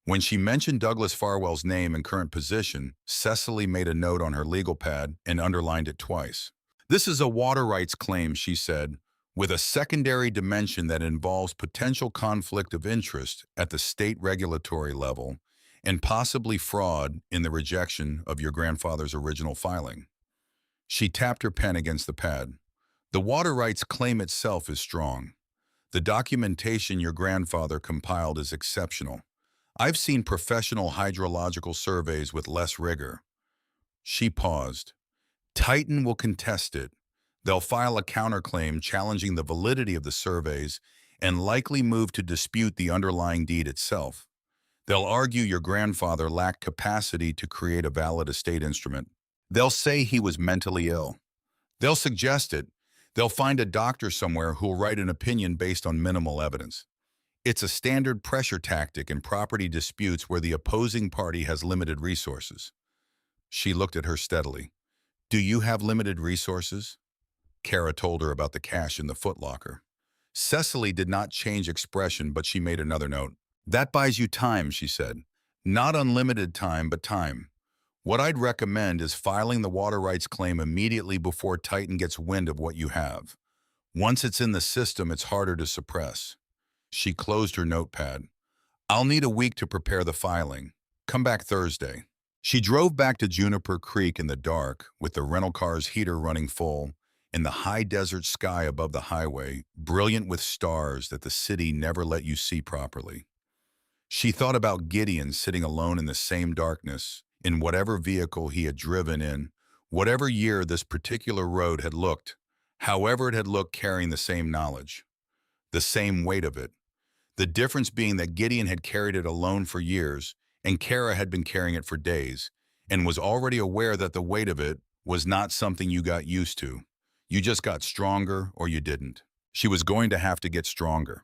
When she mentioned Douglas Farwell's name and current position, Cecily made a note on her legal pad and underlined it twice. "This is a water rights claim," she said, "with a secondary dimension that involves potential conflict of interest at the state regulatory level and possibly fraud in the rejection of your grandfather's original filing." She tapped her pen against the pad. The water rights claim itself is strong. The documentation your grandfather compiled is exceptional. I've seen professional hydrological surveys with less rigor. She paused. Titan will contest it. They'll file a counterclaim challenging the validity of the surveys and likely move to dispute the underlying deed itself. They'll argue your grandfather lacked capacity to create a valid estate instrument. They'll say he was mentally ill. They'll suggest it. They'll find a doctor somewhere who'll write an opinion based on minimal evidence. It's a standard pressure tactic in property disputes where the opposing party has limited resources. She looked at her steadily. Do you have limited resources? Kara told her about the cash in the footlocker. Cecily did not change expression, but she made another note. That buys you time, she said. Not unlimited time, but time. What I'd recommend is filing the water rights claim immediately before Titan gets wind of what you have. Once it's in the system, it's harder to suppress. She closed her notepad. I'll need a week to prepare the filing. Come back Thursday. She drove back to Juniper Creek in the dark, with the rental car's heater running full, in the high desert sky above the highway, brilliant with stars that the city never let you see properly. She thought about Gideon sitting alone in the same darkness, in whatever vehicle he had driven in, whatever year this particular road had looked, however it had looked, carrying the same knowledge, the same weight of it. The difference being that Gideon had carried it alone for years, and Kara had been carrying it for days, and was already aware that the weight of it was not something you got used to. You just got stronger or you didn't. She was going to have to get stronger.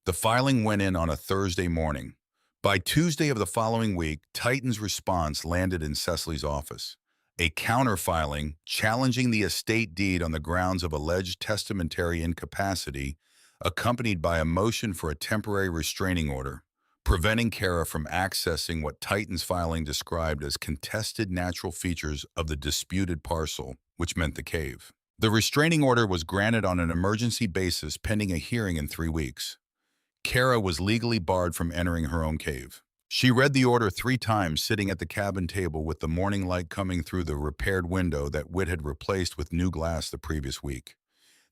The filing went in on a Thursday morning. By Tuesday of the following week, Titan's response landed in Cecily's office. A counter-filing challenging the estate deed on the grounds of alleged testamentary incapacity, accompanied by a motion for a temporary restraining order, preventing Kara from accessing what Titan's filing described as contested natural features of the disputed parcel, which meant the cave. The restraining order was granted on an emergency basis pending a hearing in 3 weeks. Kara was legally barred from entering her own cave. She read the order 3 times sitting at the cabin table with the morning light coming through the repaired window that Whit had replaced with new glass the previous week.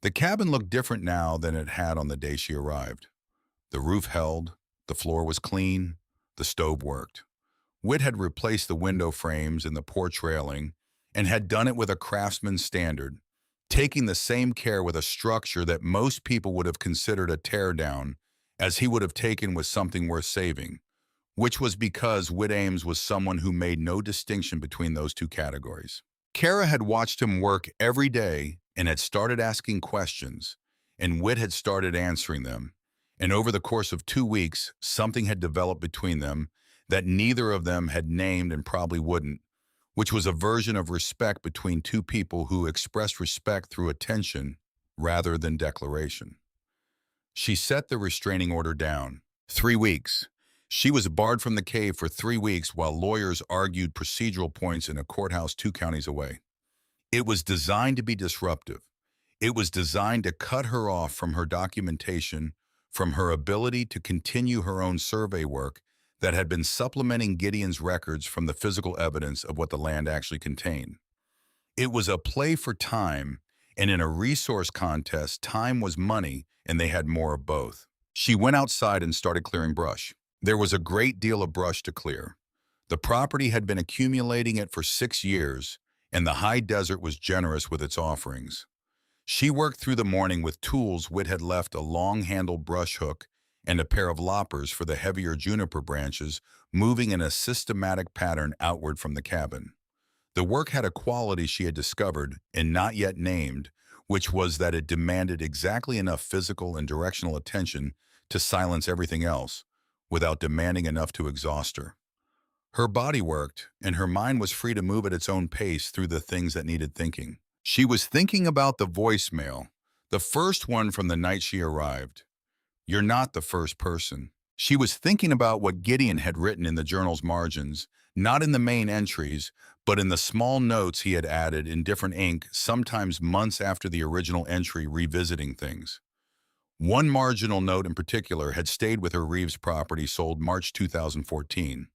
The cabin looked different now than it had on the day she arrived. The roof held, the floor was clean, the stove worked. Whit had replaced the window frames and the porch railing, and had done it with a craftsman's standard, taking the same care with a structure that most people would have considered a teardown as he would have taken with something worth saving, which was because Whit Ames was someone who made no distinction between those two categories. Kara had watched him work every day and had started asking questions, and Whit had started answering them, and over the course of 2 weeks, something had developed between them that neither of them had named and probably wouldn't, which was a version of respect between two people who expressed respect through attention rather than declaration. She set the restraining order down. 3 weeks. She was barred from the cave for 3 weeks while lawyers argued procedural points in a courthouse 2 counties away. It was designed to be disruptive. It was designed to cut her off from her documentation, from her ability to continue her own survey work that had been supplementing Gideon's records from the physical evidence of what the land actually contained. It was a play for time, and in a resource contest, time was money, and they had more of both. She went outside and started clearing brush. There was a great deal of brush to clear. The property had been accumulating it for 6 years, and the high desert was generous with its offerings. She worked through the morning with tools Whit had left, a long-handled brush hook and a pair of loppers for the heavier juniper branches, moving in a systematic pattern outward from the cabin. The work had a quality she had discovered, and not yet named, which was that it demanded exactly enough physical and directional attention to silence everything else, without demanding enough to exhaust her. Her body worked, and her mind was free to move at its own pace through the things that needed thinking. She was thinking about the voicemail, the first one from the night she arrived. You're not the first person. She was thinking about what Gideon had written in the journal's margins, not in the main entries, but in the small notes he had added in different ink, sometimes months after the original entry, revisiting things. One marginal note in particular had stayed with her. Reeves property sold March 2014.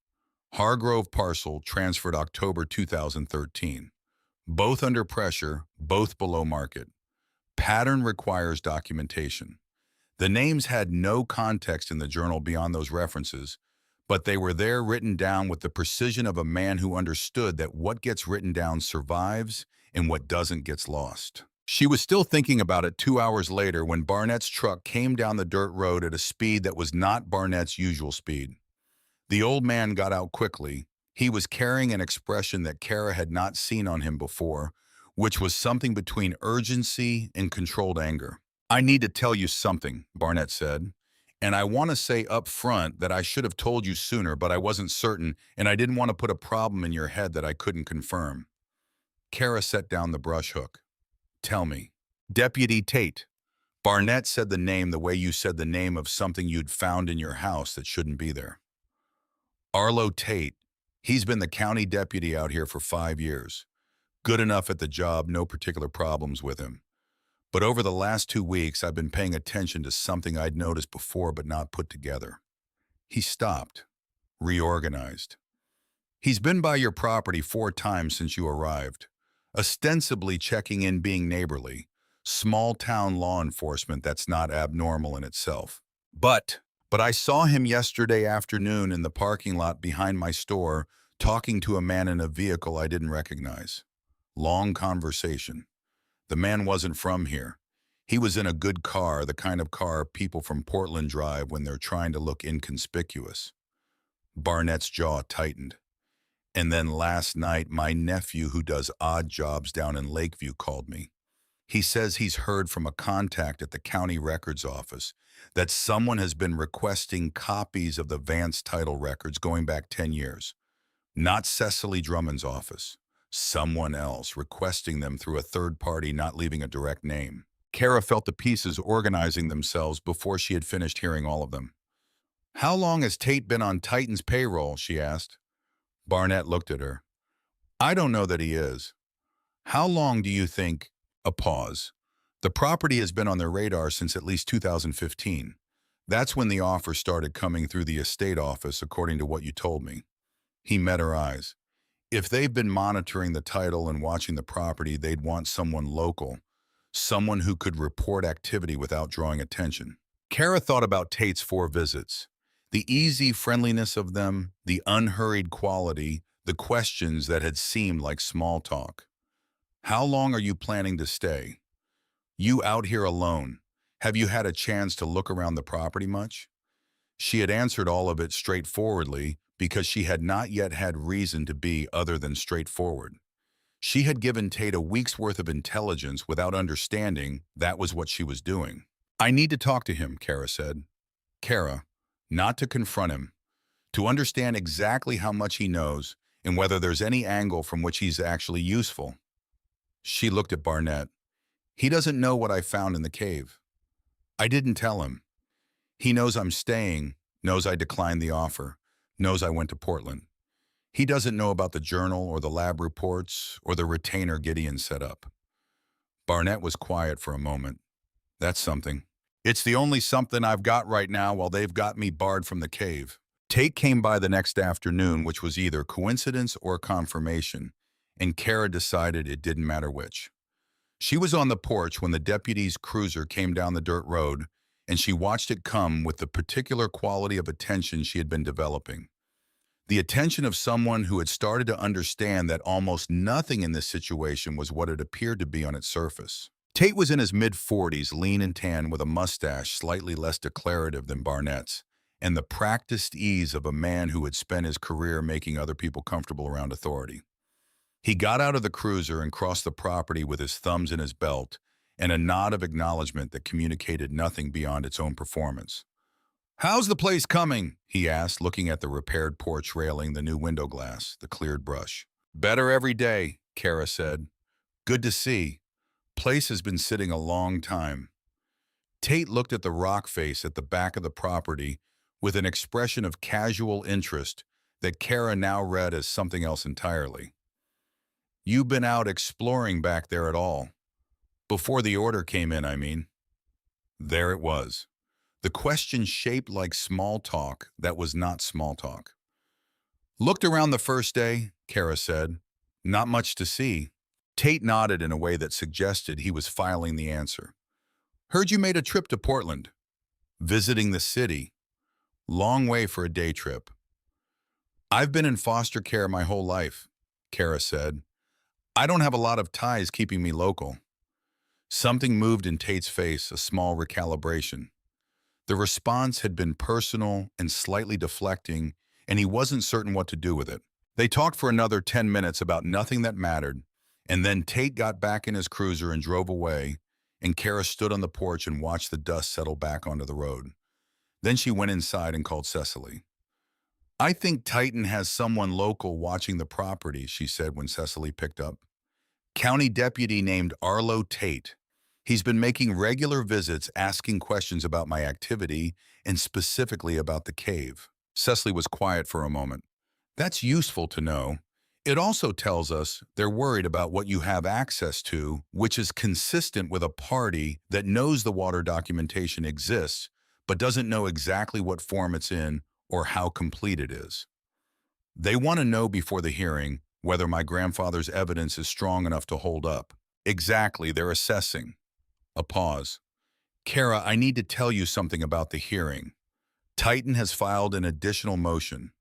Hargrove parcel transferred October 2013. Both under pressure, both below market. Pattern requires documentation. The names had no context in the journal beyond those references, but they were there written down with the precision of a man who understood that what gets written down survives and what doesn't gets lost. She was still thinking about it 2 hours later when Barnett's truck came down the dirt road at a speed that was not Barnett's usual speed. The old man got out quickly. He was carrying an expression that Kara had not seen on him before, which was something between urgency and controlled anger. "I need to tell you something," Barnett said. "And I want to say up front that I should have told you sooner, but I wasn't certain, and I didn't want to put a problem in your head that I couldn't confirm." Kara set down the brush hook. "Tell me." "Deputy Tate." Barnett said the name the way you said the name of something you'd found in your house that shouldn't be there. "Arlo Tate. He's been the county deputy out here for 5 years. Good enough at the job, no particular problems with him. But over the last 2 weeks, I've been paying attention to something I'd noticed before but not put together." He stopped, reorganized. "He's been by your property 4 times since you arrived, ostensibly checking in, being neighborly. Small-town law enforcement, that's not abnormal in itself. But I saw him yesterday afternoon in the parking lot behind my store talking to a man in a vehicle I didn't recognize. Long conversation. The man wasn't from here. He was in a good car, the kind of car people from Portland drive when they're trying to look inconspicuous." Barnett's jaw tightened. "And then last night, my nephew who does odd jobs down in Lakeview called me. He says he's heard from a contact at the county records office that someone has been requesting copies of the Vance title records going back 10 years. Not Cecily Drummond's office. Someone else requesting them through a third party, not leaving a direct name." Kara felt the pieces organizing themselves before she had finished hearing all of them. "How long has Tate been on Titan's payroll?" she asked. Barnett looked at her. "I don't know that he is. How long do you think?" A pause. "The property has been on their radar since at least 2015. That's when the offers started coming through the estate office, according to what you told me." He met her eyes. "If they've been monitoring the title and watching the property, they'd want someone local, someone who could report activity without drawing attention." Kara thought about Tate's 4 visits. The easy friendliness of them, the unhurried quality, the questions that had seemed like small talk. "How long are you planning to stay? You out here alone? Have you had a chance to look around the property much?" She had answered all of it straightforwardly because she had not yet had reason to be other than straightforward. She had given Tate a week's worth of intelligence without understanding that was what she was doing. "I need to talk to him," Kara said. Kara, not to confront him, to understand exactly how much he knows and whether there's any angle from which he's actually useful. She looked at Barnett. "He doesn't know what I found in the cave. I didn't tell him. He knows I'm staying, knows I declined the offer, knows I went to Portland. He doesn't know about the journal or the lab reports or the retainer Gideon set up." Barnett was quiet for a moment. "That's something. It's the only something I've got right now while they've got me barred from the cave." Tate came by the next afternoon, which was either coincidence or confirmation, and Kara decided it didn't matter which. She was on the porch when the deputy's cruiser came down the dirt road, and she watched it come with the particular quality of attention she had been developing. The attention of someone who had started to understand that almost nothing in this situation was what it appeared to be on its surface. Tate was in his mid-40s, lean and tan, with a mustache slightly less declarative than Barnett's, and the practiced ease of a man who had spent his career making other people comfortable around authority. He got out of the cruiser and crossed the property with his thumbs in his belt and a nod of acknowledgement that communicated nothing beyond its own performance. "How's the place coming?" he asked, looking at the repaired porch railing, the new window glass, the cleared brush. "Better every day," Kara said. "Good to see. Place has been sitting a long time." Tate looked at the rock face at the back of the property with an expression of casual interest that Kara now read as something else entirely. "You been out exploring back there at all? Before the order came in, I mean." There it was. The question shaped like small talk that was not small talk. "Looked around the first day," Kara said. "Not much to see." Tate nodded in a way that suggested he was filing the answer. Heard you made a trip to Portland. Visiting the city. Long way for a day trip. I've been in foster care my whole life, Kara said. I don't have a lot of ties keeping me local. Something moved in Tate's face, a small recalibration. The response had been personal and slightly deflecting, and he wasn't certain what to do with it. They talked for another 10 minutes about nothing that mattered, and then Tate got back in his cruiser and drove away, and Kara stood on the porch and watched the dust settle back onto the road. Then she went inside and called Cecily. I think Titan has someone local watching the property, she said when Cecily picked up. County deputy named Arlo Tate. He's been making regular visits asking questions about my activity and specifically about the cave. Cecily was quiet for a moment. That's useful to know. It also tells us they're worried about what you have access to, which is consistent with a party that knows the water documentation exists, but doesn't know exactly what form it's in or how complete it is. They want to know before the hearing whether my grandfather's evidence is strong enough to hold up. Exactly, they're assessing. A pause. Kara, I need to tell you something about the hearing. Titan has filed an additional motion.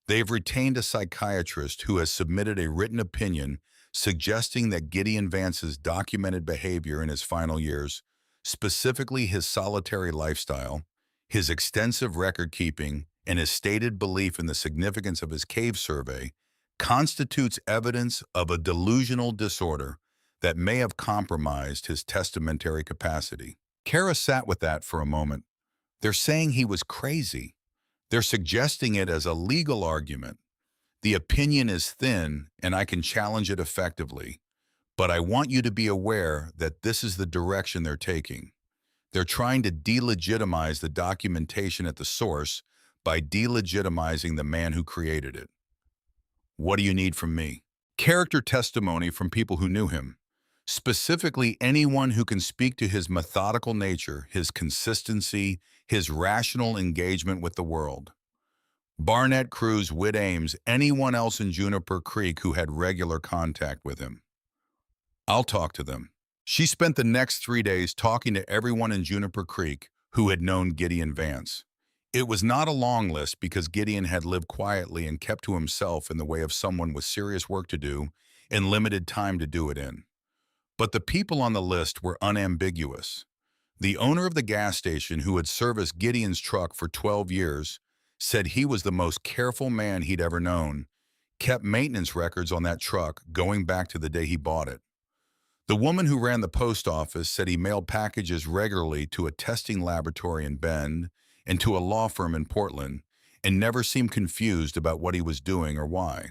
They've retained a psychiatrist who has submitted a written opinion suggesting that Gideon Vance's documented behavior in his final years, specifically his solitary lifestyle, his extensive record-keeping, and his stated belief in the significance of his cave survey, constitutes evidence of a delusional disorder that may have compromised his testamentary capacity. Kara sat with that for a moment. They're saying he was crazy. They're suggesting it as a legal argument. The opinion is thin, and I can challenge it effectively. But I want you to be aware that this is the direction they're taking. They're trying to delegitimize the documentation at the source by delegitimizing the man who created it. What do you need from me? Character testimony from people who knew him. Specifically, anyone who can speak to his methodical nature, his consistency, his rational engagement with the world. Barnett, Cruz, Whit Ames, anyone else in Juniper Creek who had regular contact with him. I'll talk to them. She spent the next 3 days talking to everyone in Juniper Creek who had known Gideon Vance. It was not a long list because Gideon had lived quietly and kept to himself in the way of someone with serious work to do and limited time to do it in. But the people on the list were unambiguous. The owner of the gas station who had serviced Gideon's truck for 12 years said he was the most careful man he'd ever known, kept maintenance records on that truck going back to the day he bought it. The woman who ran the post office said he mailed packages regularly to a testing laboratory in Bend and to a law firm in Portland, and never seemed confused about what he was doing or why.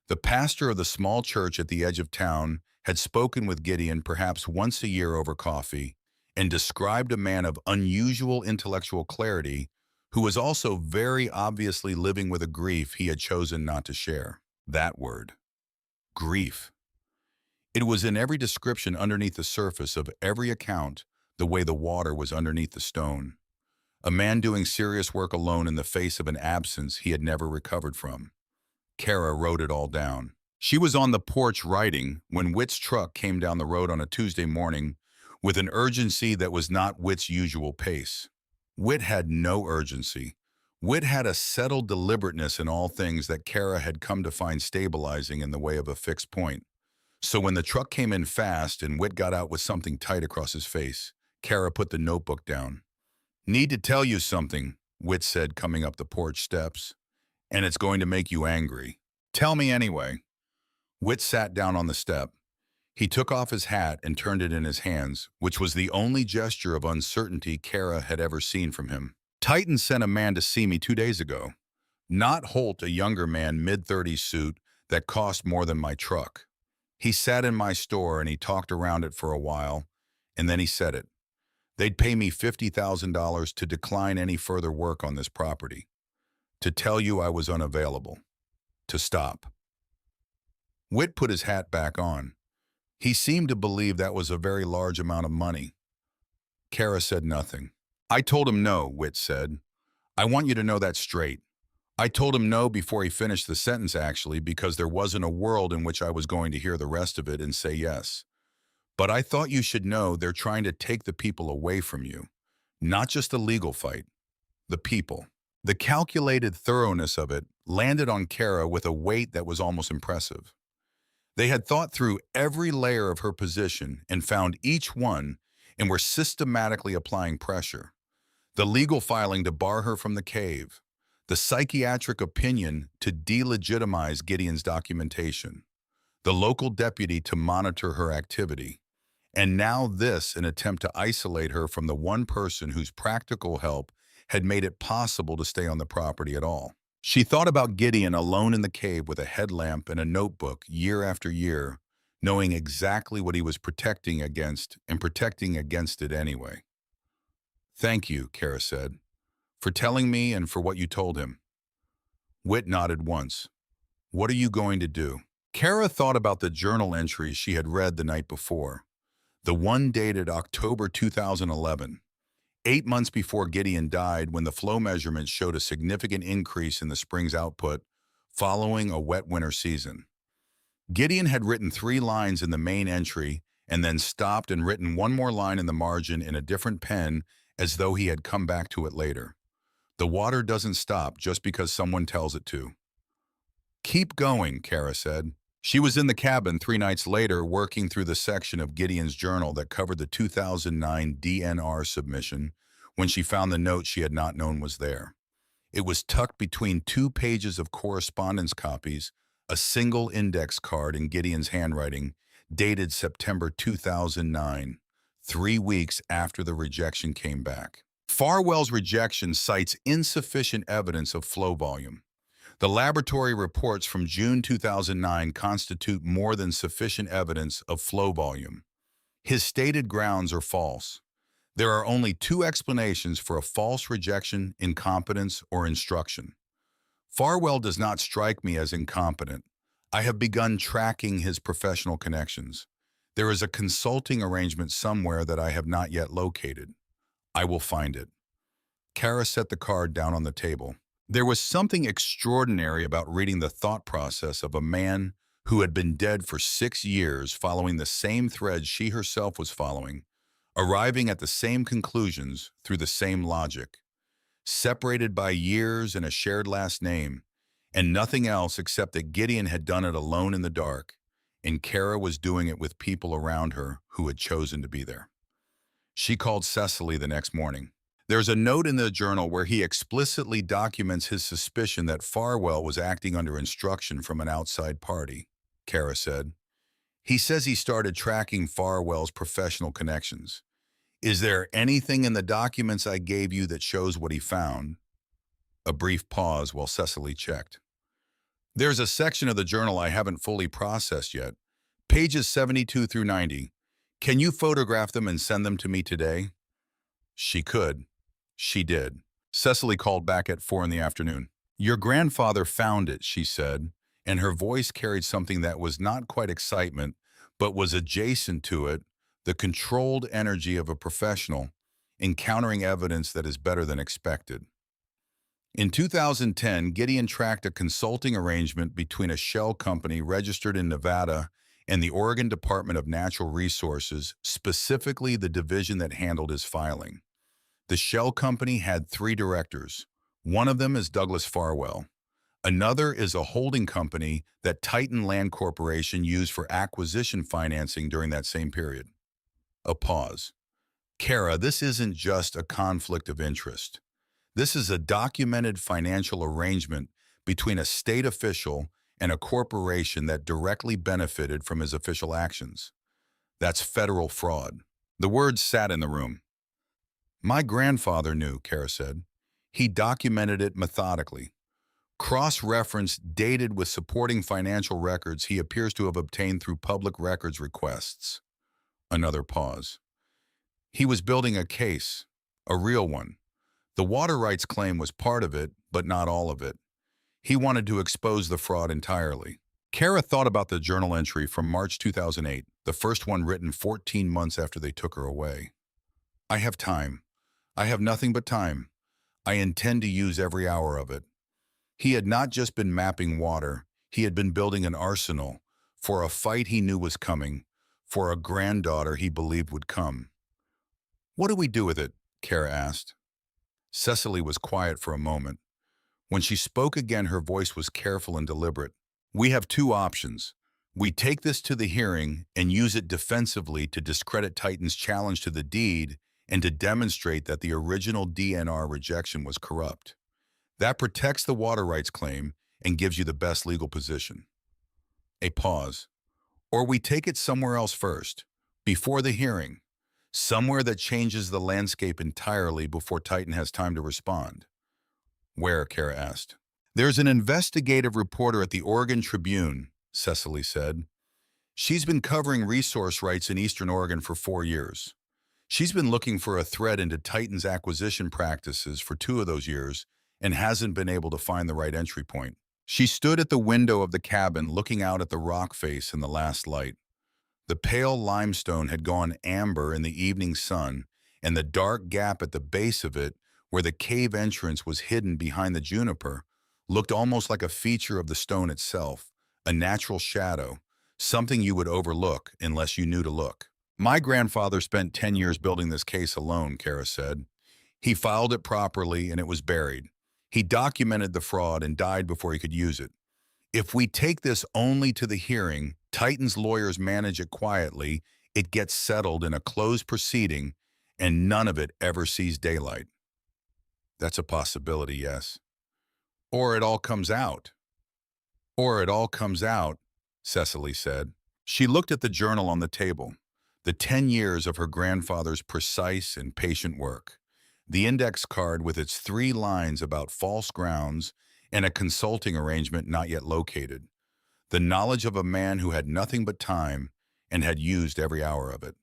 The pastor of the small church at the edge of town had spoken with Gideon perhaps once a year over coffee and described a man of unusual intellectual clarity who was also very obviously living with a grief he had chosen not to share. That word. Grief. It was in every description underneath the surface of every account, the way the water was underneath the stone. A man doing serious work alone in the face of an absence he had never recovered from. Kara wrote it all down. She was on the porch writing when Whit's truck came down the road on a Tuesday morning with an urgency that was not Whit's usual pace. Whit had no urgency. Whit had a settled deliberateness in all things that Kara had come to find stabilizing in the way of a fixed point. So when the truck came in fast and Whit got out with something tight across his face, Kara put the notebook down. Need to tell you something, Whit said coming up the porch steps, and it's going to make you angry. Tell me anyway. Whit sat down on the step. He took off his hat and turned it in his hands, which was the only gesture of uncertainty Kara had ever seen from him. Titan sent a man to see me 2 days ago. Not Holt, a younger man, mid-30s suit that cost more than my truck. He sat in my store and he talked around it for a while, and then he said it. They'd pay me $50,000 to decline any further work on this property. To tell you I was unavailable. To stop. Whit put his hat back on. He seemed to believe that was a very large amount of money. Kara said nothing. I told him no, Whit said. I want you to know that straight. I told him no before he finished the sentence, actually, because there wasn't a world in which I was going to hear the rest of it and say yes. But I thought you should know they're trying to take the people away from you. Not just the legal fight, the people. The calculated thoroughness of it landed on Kara with a weight that was almost impressive. They had thought through every layer of her position and found each one and were systematically applying pressure. The legal filing to bar her from the cave, the psychiatric opinion to delegitimize Gideon's documentation, the local deputy to monitor her activity, and now this an attempt to isolate her from the one person whose practical help had made it possible to stay on the property at all. She thought about Gideon alone in the cave with a headlamp and a notebook year after year, knowing exactly what he was protecting against and protecting against it anyway. "Thank you," Kara said, "for telling me and for what you told him." Whit nodded once. "What are you going to do?" Kara thought about the journal entries she had read the night before, the one dated October 2011, 8 months before Gideon died, when the flow measurements showed a significant increase in the spring's output following a wet winter season. Gideon had written 3 lines in the main entry and then stopped and written one more line in the margin in a different pen, as though he had come back to it later. The water doesn't stop just because someone tells it to. "Keep going," Kara said. She was in the cabin 3 nights later working through the section of Gideon's journal that covered the 2009 DNR submission when she found the note she had not known was there. It was tucked between 2 pages of correspondence copies, a single index card in Gideon's handwriting, dated September 2009, 3 weeks after the rejection came back. Farwell's rejection cites insufficient evidence of flow volume. The laboratory reports from June 2009 constitute more than sufficient evidence of flow volume. His stated grounds are false. There are only 2 explanations for a false rejection: incompetence or instruction. Farwell does not strike me as incompetent. I have begun tracking his professional connections. There is a consulting arrangement somewhere that I have not yet located. I will find it. Kara set the card down on the table. There was something extraordinary about reading the thought process of a man who had been dead for 6 years, following the same threads she herself was following, arriving at the same conclusions through the same logic, separated by years and a shared last name, and nothing else except that Gideon had done it alone in the dark, and Kara was doing it with people around her who had chosen to be there. She called Cecily the next morning. There's a note in the journal where he explicitly documents his suspicion that Farwell was acting under instruction from an outside party, Kara said. He says he started tracking Farwell's professional connections. Is there anything in the documents I gave you that shows what he found? A brief pause while Cecily checked. There's a section of the journal I haven't fully processed yet, pages 72 through 90. Can you photograph them and send them to me today? She could. She did. Cecily called back at 4 in the afternoon. Your grandfather found it, she said, and her voice carried something that was not quite excitement, but was adjacent to it, the controlled energy of a professional encountering evidence that is better than expected. In 2010, Gideon tracked a consulting arrangement between a shell company registered in Nevada and the Oregon Department of Natural Resources, specifically the division that handled his filing. The shell company had 3 directors. One of them is Douglas Farwell. Another is a holding company that Titan Land Corporation used for acquisition financing during that same period. A pause. Kara, this isn't just a conflict of interest. This is a documented financial arrangement between a state official and a corporation that directly benefited from his official actions. That's federal fraud. The words sat in the room. My grandfather knew, Kara said. He documented it methodically. Cross-referenced, dated with supporting financial records he appears to have obtained through public records requests. Another pause. He was building a case, a real one. The water rights claim was part of it, but not all of it. He wanted to expose the fraud entirely. Kara thought about the journal entry from March 2008, the first one written 14 months after they took her away. I have time. I have nothing but time. I intend to use every hour of it. He had not just been mapping water, he had been building an arsenal for a fight he knew was coming, for a granddaughter he believed would come. What do we do with it? Kara asked. Cecily was quiet for a moment. When she spoke again, her voice was careful and deliberate. We have two options. We take this to the hearing and use it defensively to discredit Titan's challenge to the deed and to demonstrate that the original DNR rejection was corrupt. That protects the water rights claim and gives you the best legal position. A pause. Or we take it somewhere else first, before the hearing, somewhere that changes the landscape entirely before Titan has time to respond. Where? Kara asked. There's an investigative reporter at the Oregon Tribune, Cecily said. She's been covering resource rights in Eastern Oregon for 4 years. She's been looking for a thread into Titan's acquisition practices for 2 of those years and hasn't been able to find the right entry point. She stood at the window of the cabin looking out at the rock face in the last light. The pale limestone had gone amber in the evening sun, and the dark gap at the base of it, where the cave entrance was hidden behind the juniper, looked almost like a feature of the stone itself, a natural shadow, something you would overlook unless you knew to look. My grandfather spent 10 years building this case alone, Kara said. He filed it properly and it was buried. He documented the fraud and died before he could use it. If we take this only to the hearing, Titan's lawyers manage it quietly, it gets settled in a closed proceeding, and none of it ever sees daylight. That's a possibility, yes. Or it all comes out. Or it all comes out, Cecily said. She looked at the journal on the table, the 10 years of her grandfather's precise and patient work, the index card with its 3 lines about false grounds and a consulting arrangement not yet located, the knowledge of a man who had nothing but time and had used every hour of it.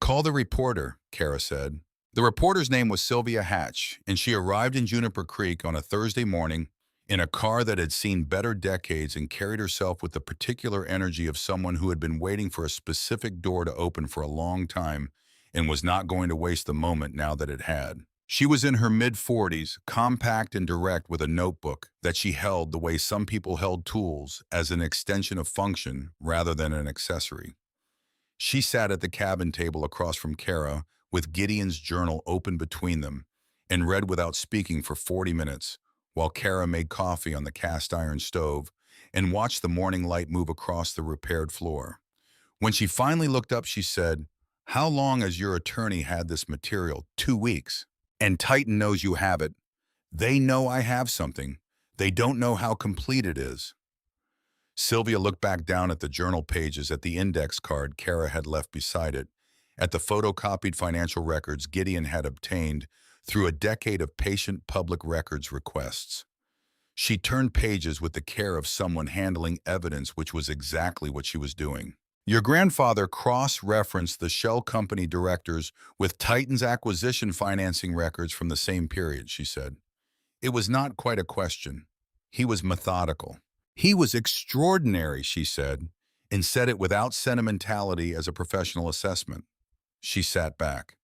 Call the reporter, Kara said. The reporter's name was Sylvia Hatch, and she arrived in Juniper Creek on a Thursday morning in a car that had seen better decades and carried herself with the particular energy of someone who had been waiting for a specific door to open for a long time and was not going to waste the moment now that it had. She was in her mid-40s, compact and direct with a notebook that she held the way some people held tools, as an extension of function rather than an accessory. She sat at the cabin table across from Kara with Gideon's journal open between them and read without speaking for 40 minutes while Kara made coffee on the cast iron stove and watched the morning light move across the repaired floor. When she finally looked up, she said, "How long has your attorney had this material? 2 weeks. And Titan knows you have it. They know I have something. They don't know how complete it is." Sylvia looked back down at the journal pages, at the index card Kara had left beside it, at the photocopied financial records Gideon had obtained through a decade of patient public records requests. She turned pages with the care of someone handling evidence, which was exactly what she was doing. Your grandfather cross-referenced the shell company directors with Titan's acquisition financing records from the same period, she said. It was not quite a question. He was methodical. He was extraordinary, she said, and said it without sentimentality as a professional assessment. She sat back.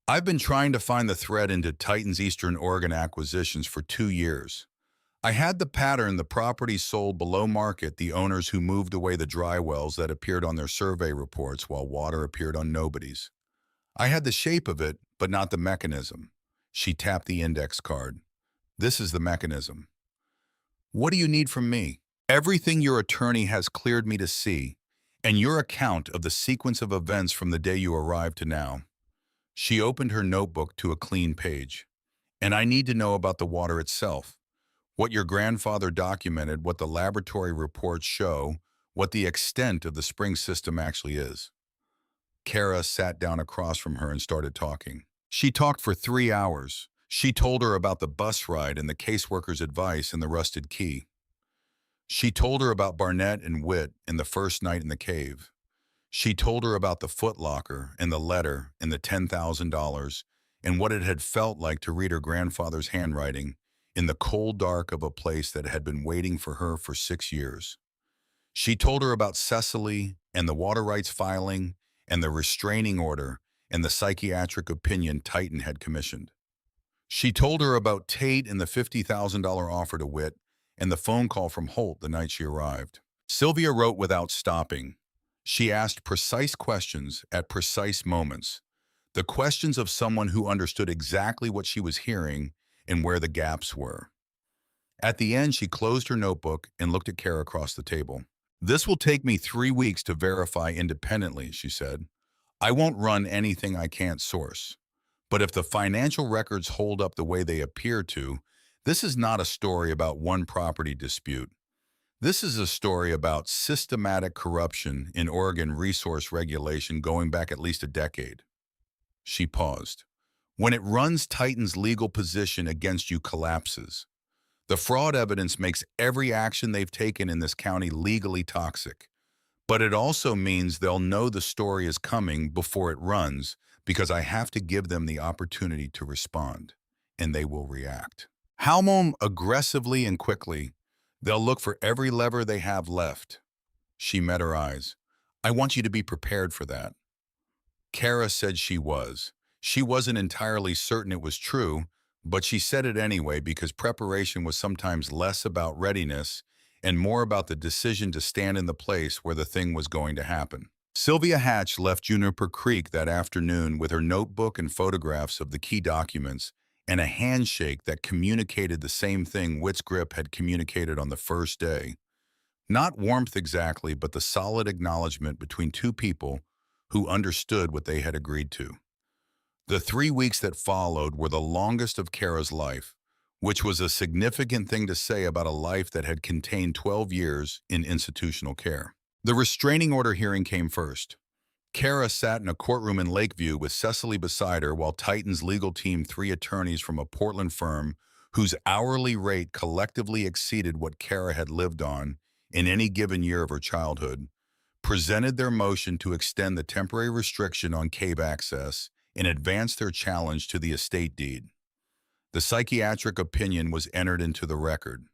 I've been trying to find the thread into Titan's Eastern Oregon acquisitions for 2 years. I had the pattern: the property sold below market, the owners who moved away the dry wells that appeared on their survey reports while water appeared on nobody's. I had the shape of it, but not the mechanism. She tapped the index card. This is the mechanism. What do you need from me? Everything your attorney has cleared me to see, and your account of the sequence of events from the day you arrived to now. She opened her notebook to a clean page. And I need to know about the water itself. What your grandfather documented, what the laboratory reports show, what the extent of the spring system actually is. Kara sat down across from her and started talking. She talked for 3 hours. She told her about the bus ride and the caseworker's advice and the rusted key. She told her about Barnett and Witt and the first night in the cave. She told her about the footlocker and the letter and the $10,000 and what it had felt like to read her grandfather's handwriting in the cold dark of a place that had been waiting for her for 6 years. She told her about Cecily and the water rights filing and the restraining order and the psychiatric opinion Titan had commissioned. She told her about Tate and the $50,000 offer to Witt and the phone call from Holt the night she arrived. Sylvia wrote without stopping. She asked precise questions at precise moments, the questions of someone who understood exactly what she was hearing and where the gaps were. At the end, she closed her notebook and looked at Kara across the table. "This will take me 3 weeks to verify independently," she said. "I won't run anything I can't source. But if the financial records hold up the way they appear to, this is not a story about one property dispute. This is a story about systematic corruption in Oregon resource regulation going back at least a decade." She paused. "When it runs, Titan's legal position against you collapses. The fraud evidence makes every action they've taken in this county legally toxic. But it also means they'll know the story is coming before it runs because I have to give them the opportunity to respond, and they will react. Halmon aggressively and quickly. They'll look for every lever they have left." She met her eyes. "I want you to be prepared for that." Kara said she was. She wasn't entirely certain it was true, but she said it anyway because preparation was sometimes less about readiness and more about the decision to stand in the place where the thing was going to happen. Sylvia Hatch left Juniper Creek that afternoon with her notebook and photographs of the key documents and a handshake that communicated the same thing Witt's grip had communicated on the first day. Not warmth exactly, but the solid acknowledgement between two people who understood what they had agreed to. The 3 weeks that followed were the longest of Kara's life, which was a significant thing to say about a life that had contained 12 years in institutional care. The restraining order hearing came first. Kara sat in a courtroom in Lakeview with Cecily beside her while Titan's legal team, 3 attorneys from a Portland firm whose hourly rate collectively exceeded what Kara had lived on in any given year of her childhood, presented their motion to extend the temporary restriction on cave access and advance their challenge to the estate deed. The psychiatric opinion was entered into the record.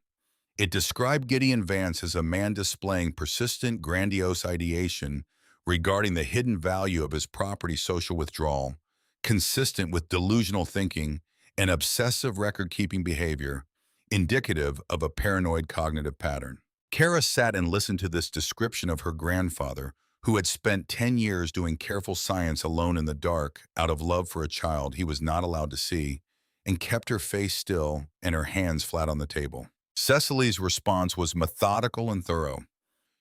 It described Gideon Vance as a man displaying persistent, grandiose ideation regarding the hidden value of his property's social withdrawal, consistent with delusional thinking and obsessive record-keeping behavior, indicative of a paranoid cognitive pattern. Kara sat and listened to this description of her grandfather, who had spent 10 years doing careful science alone in the dark out of love for a child he was not allowed to see, and kept her face still and her hands flat on the table. Cecily's response was methodical and thorough.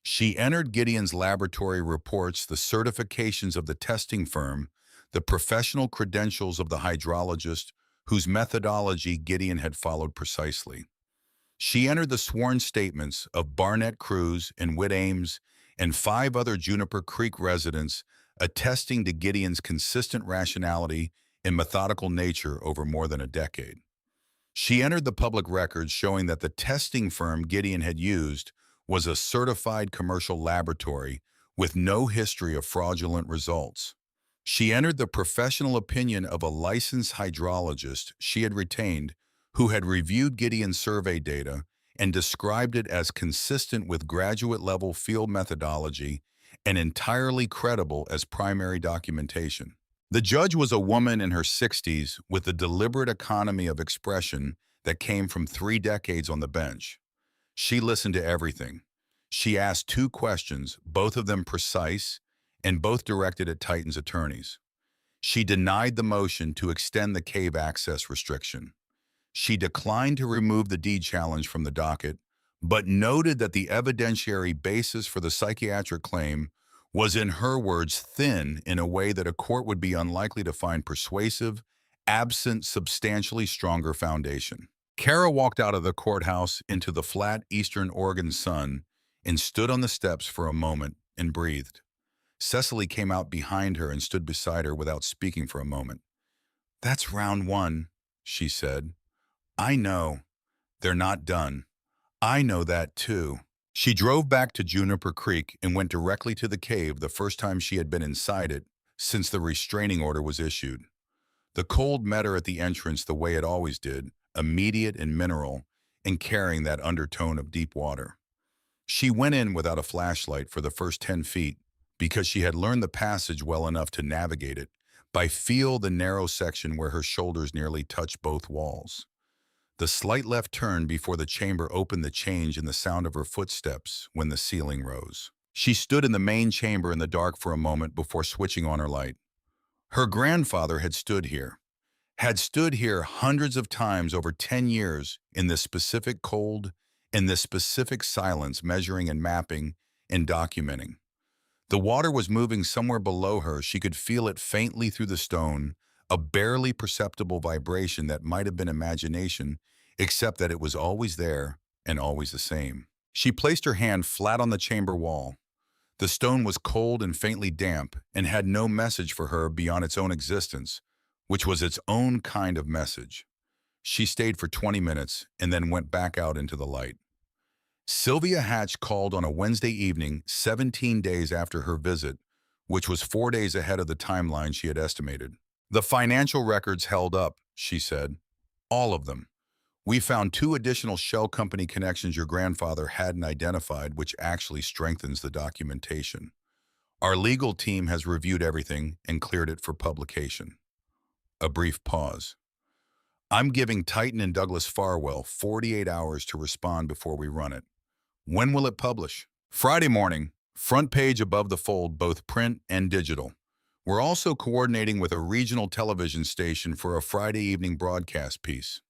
She entered Gideon's laboratory reports, the certifications of the testing firm, the professional credentials of the hydrologist whose methodology Gideon had followed precisely. She entered the sworn statements of Barnett Cruz and Witt Ames and 5 other Juniper Creek residents attesting to Gideon's consistent rationality and methodical nature over more than a decade. She entered the public records showing that the testing firm Gideon had used was a certified commercial laboratory with no history of fraudulent results. She entered the professional opinion of a licensed hydrologist she had retained who had reviewed Gideon's survey data and described it as consistent with graduate-level field methodology and entirely credible as primary documentation. The judge was a woman in her 60s with a deliberate economy of expression that came from 3 decades on the bench. She listened to everything. She asked 2 questions, both of them precise, and both directed at Titan's attorneys. She denied the motion to extend the cave access restriction. She declined to remove the deed challenge from the docket, but noted that the evidentiary basis for the psychiatric claim was, in her words, thin in a way that a court would be unlikely to find persuasive, absent substantially stronger foundation. Kara walked out of the courthouse into the flat eastern Oregon sun and stood on the steps for a moment and breathed. Cecily came out behind her and stood beside her without speaking for a moment. "That's round 1, she said. "I know. They're not done. I know that too." She drove back to Juniper Creek and went directly to the cave the first time she had been inside it since the restraining order was issued. The cold met her at the entrance the way it always did, immediate and mineral, and carrying that undertone of deep water. She went in without a flashlight for the first 10 feet because she had learned the passage well enough to navigate it, by feel the narrow section where her shoulders nearly touched both walls. The slight left turn before the chamber opened the change in the sound of her footsteps when the ceiling rose. She stood in the main chamber in the dark for a moment before switching on her light. Her grandfather had stood here hundreds of times over 10 years in this specific cold, in this specific silence, measuring and mapping and documenting. The water was moving somewhere below her. She could feel it faintly through the stone, a barely perceptible vibration that might have been imagination, except that it was always there and always the same. She placed her hand flat on the chamber wall. The stone was cold and faintly damp and had no message for her beyond its own existence, which was its own kind of message. She stayed for 20 minutes and then went back out into the light. Sylvia Hatch called on a Wednesday evening, 17 days after her visit, which was 4 days ahead of the timeline she had estimated. "The financial records held up," she said. "All of them. We found 2 additional shell company connections your grandfather hadn't identified, which actually strengthens the documentation. Our legal team has reviewed everything and cleared it for publication." A brief pause. "I'm giving Titan and Douglas Farwell 48 hours to respond before we run it. When will it publish?" "Friday morning. Front page above the fold, both print and digital. We're also coordinating with a regional television station for a Friday evening broadcast piece."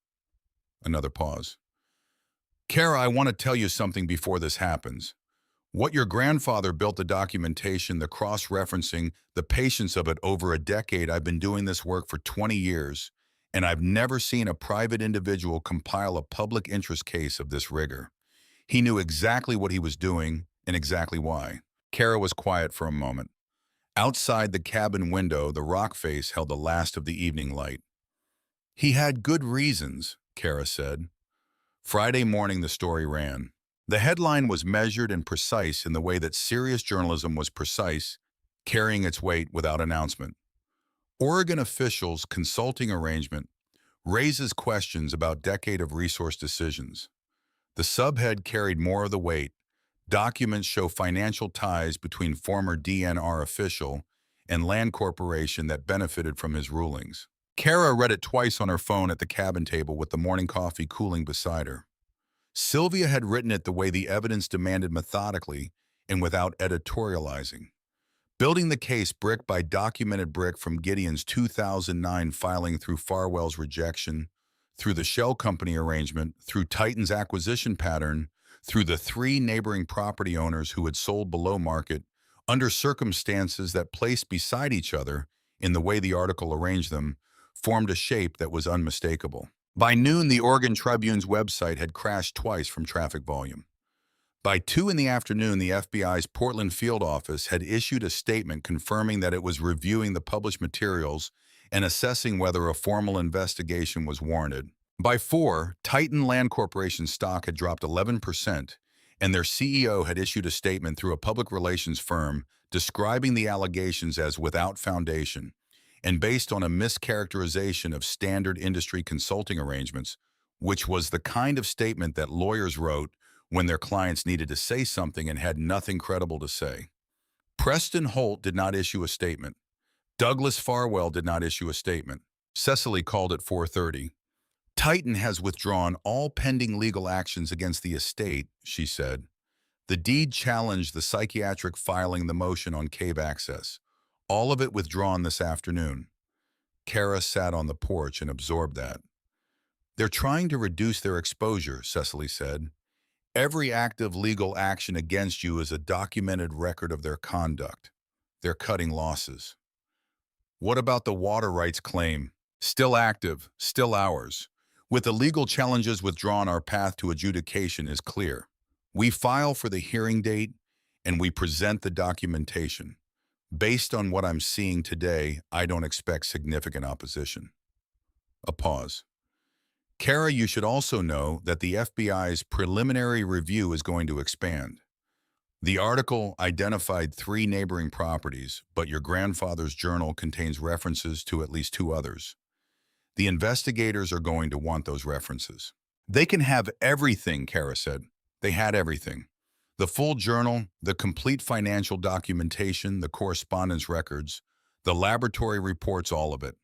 Another pause. "Kara, I want to tell you something before this happens. What your grandfather built, the documentation, the cross-referencing, the patience of it over a decade. I've been doing this work for 20 years, and I've never seen a private individual compile a public interest case of this rigor. He knew exactly what he was doing and exactly why." Kara was quiet for a moment. Outside the cabin window, the rock face held the last of the evening light. "He had good reasons," Kara said. Friday morning, the story ran. The headline was measured and precise in the way that serious journalism was precise, carrying its weight without announcement. "Oregon officials' consulting arrangement raises questions about decade of resource decisions." The subhead carried more of the weight. "Documents show financial ties between former DNR official and land corporation that benefited from his rulings." Kara read it twice on her phone at the cabin table with the morning coffee cooling beside her. Sylvia had written it the way the evidence demanded, methodically and without editorializing. Building the case brick by documented brick, from Gideon's 2009 filing through Farwell's rejection, through the shell company arrangement, through Titan's acquisition pattern, through the 3 neighboring property owners who had sold below market, under circumstances that, placed beside each other in the way the article arranged them, formed a shape that was unmistakable. By noon, the Oregon Tribune's website had crashed twice from traffic volume. By 2 in the afternoon, the FBI's Portland field office had issued a statement confirming that it was reviewing the published materials and assessing whether a formal investigation was warranted. By 4, Titan Land Corporation stock had dropped 11%, and their CEO had issued a statement through a public relations firm describing the allegations as without foundation and based on a mischaracterization of standard industry consulting arrangements, which was the kind of statement that lawyers wrote when their clients needed to say something and had nothing credible to say. Preston Holt did not issue a statement. Douglas Farwell did not issue a statement. Cecily called at 4:30. "Titan has withdrawn all pending legal actions against the estate," she said. "The deed challenged the psychiatric filing, the motion on cave access. All of it withdrawn this afternoon." Kara sat on the porch and absorbed that. "They're trying to reduce their exposure," Cecily said. "Every active legal action against you is a documented record of their conduct. They're cutting losses." "What about the water rights claim?" "Still active, still ours. With the legal challenges withdrawn, our path to adjudication is clear. We file for the hearing date, and we present the documentation. Based on what I'm seeing today, I don't expect significant opposition." A pause. "Kara, you should also know that the FBI's preliminary review is going to expand. The article identified 3 neighboring properties, but your grandfather's journal contains references to at least 2 others. The investigators are going to want those references." "They can have everything," Kara said. They had everything. The full journal, the complete financial documentation, the correspondence records. The laboratory reports all of it.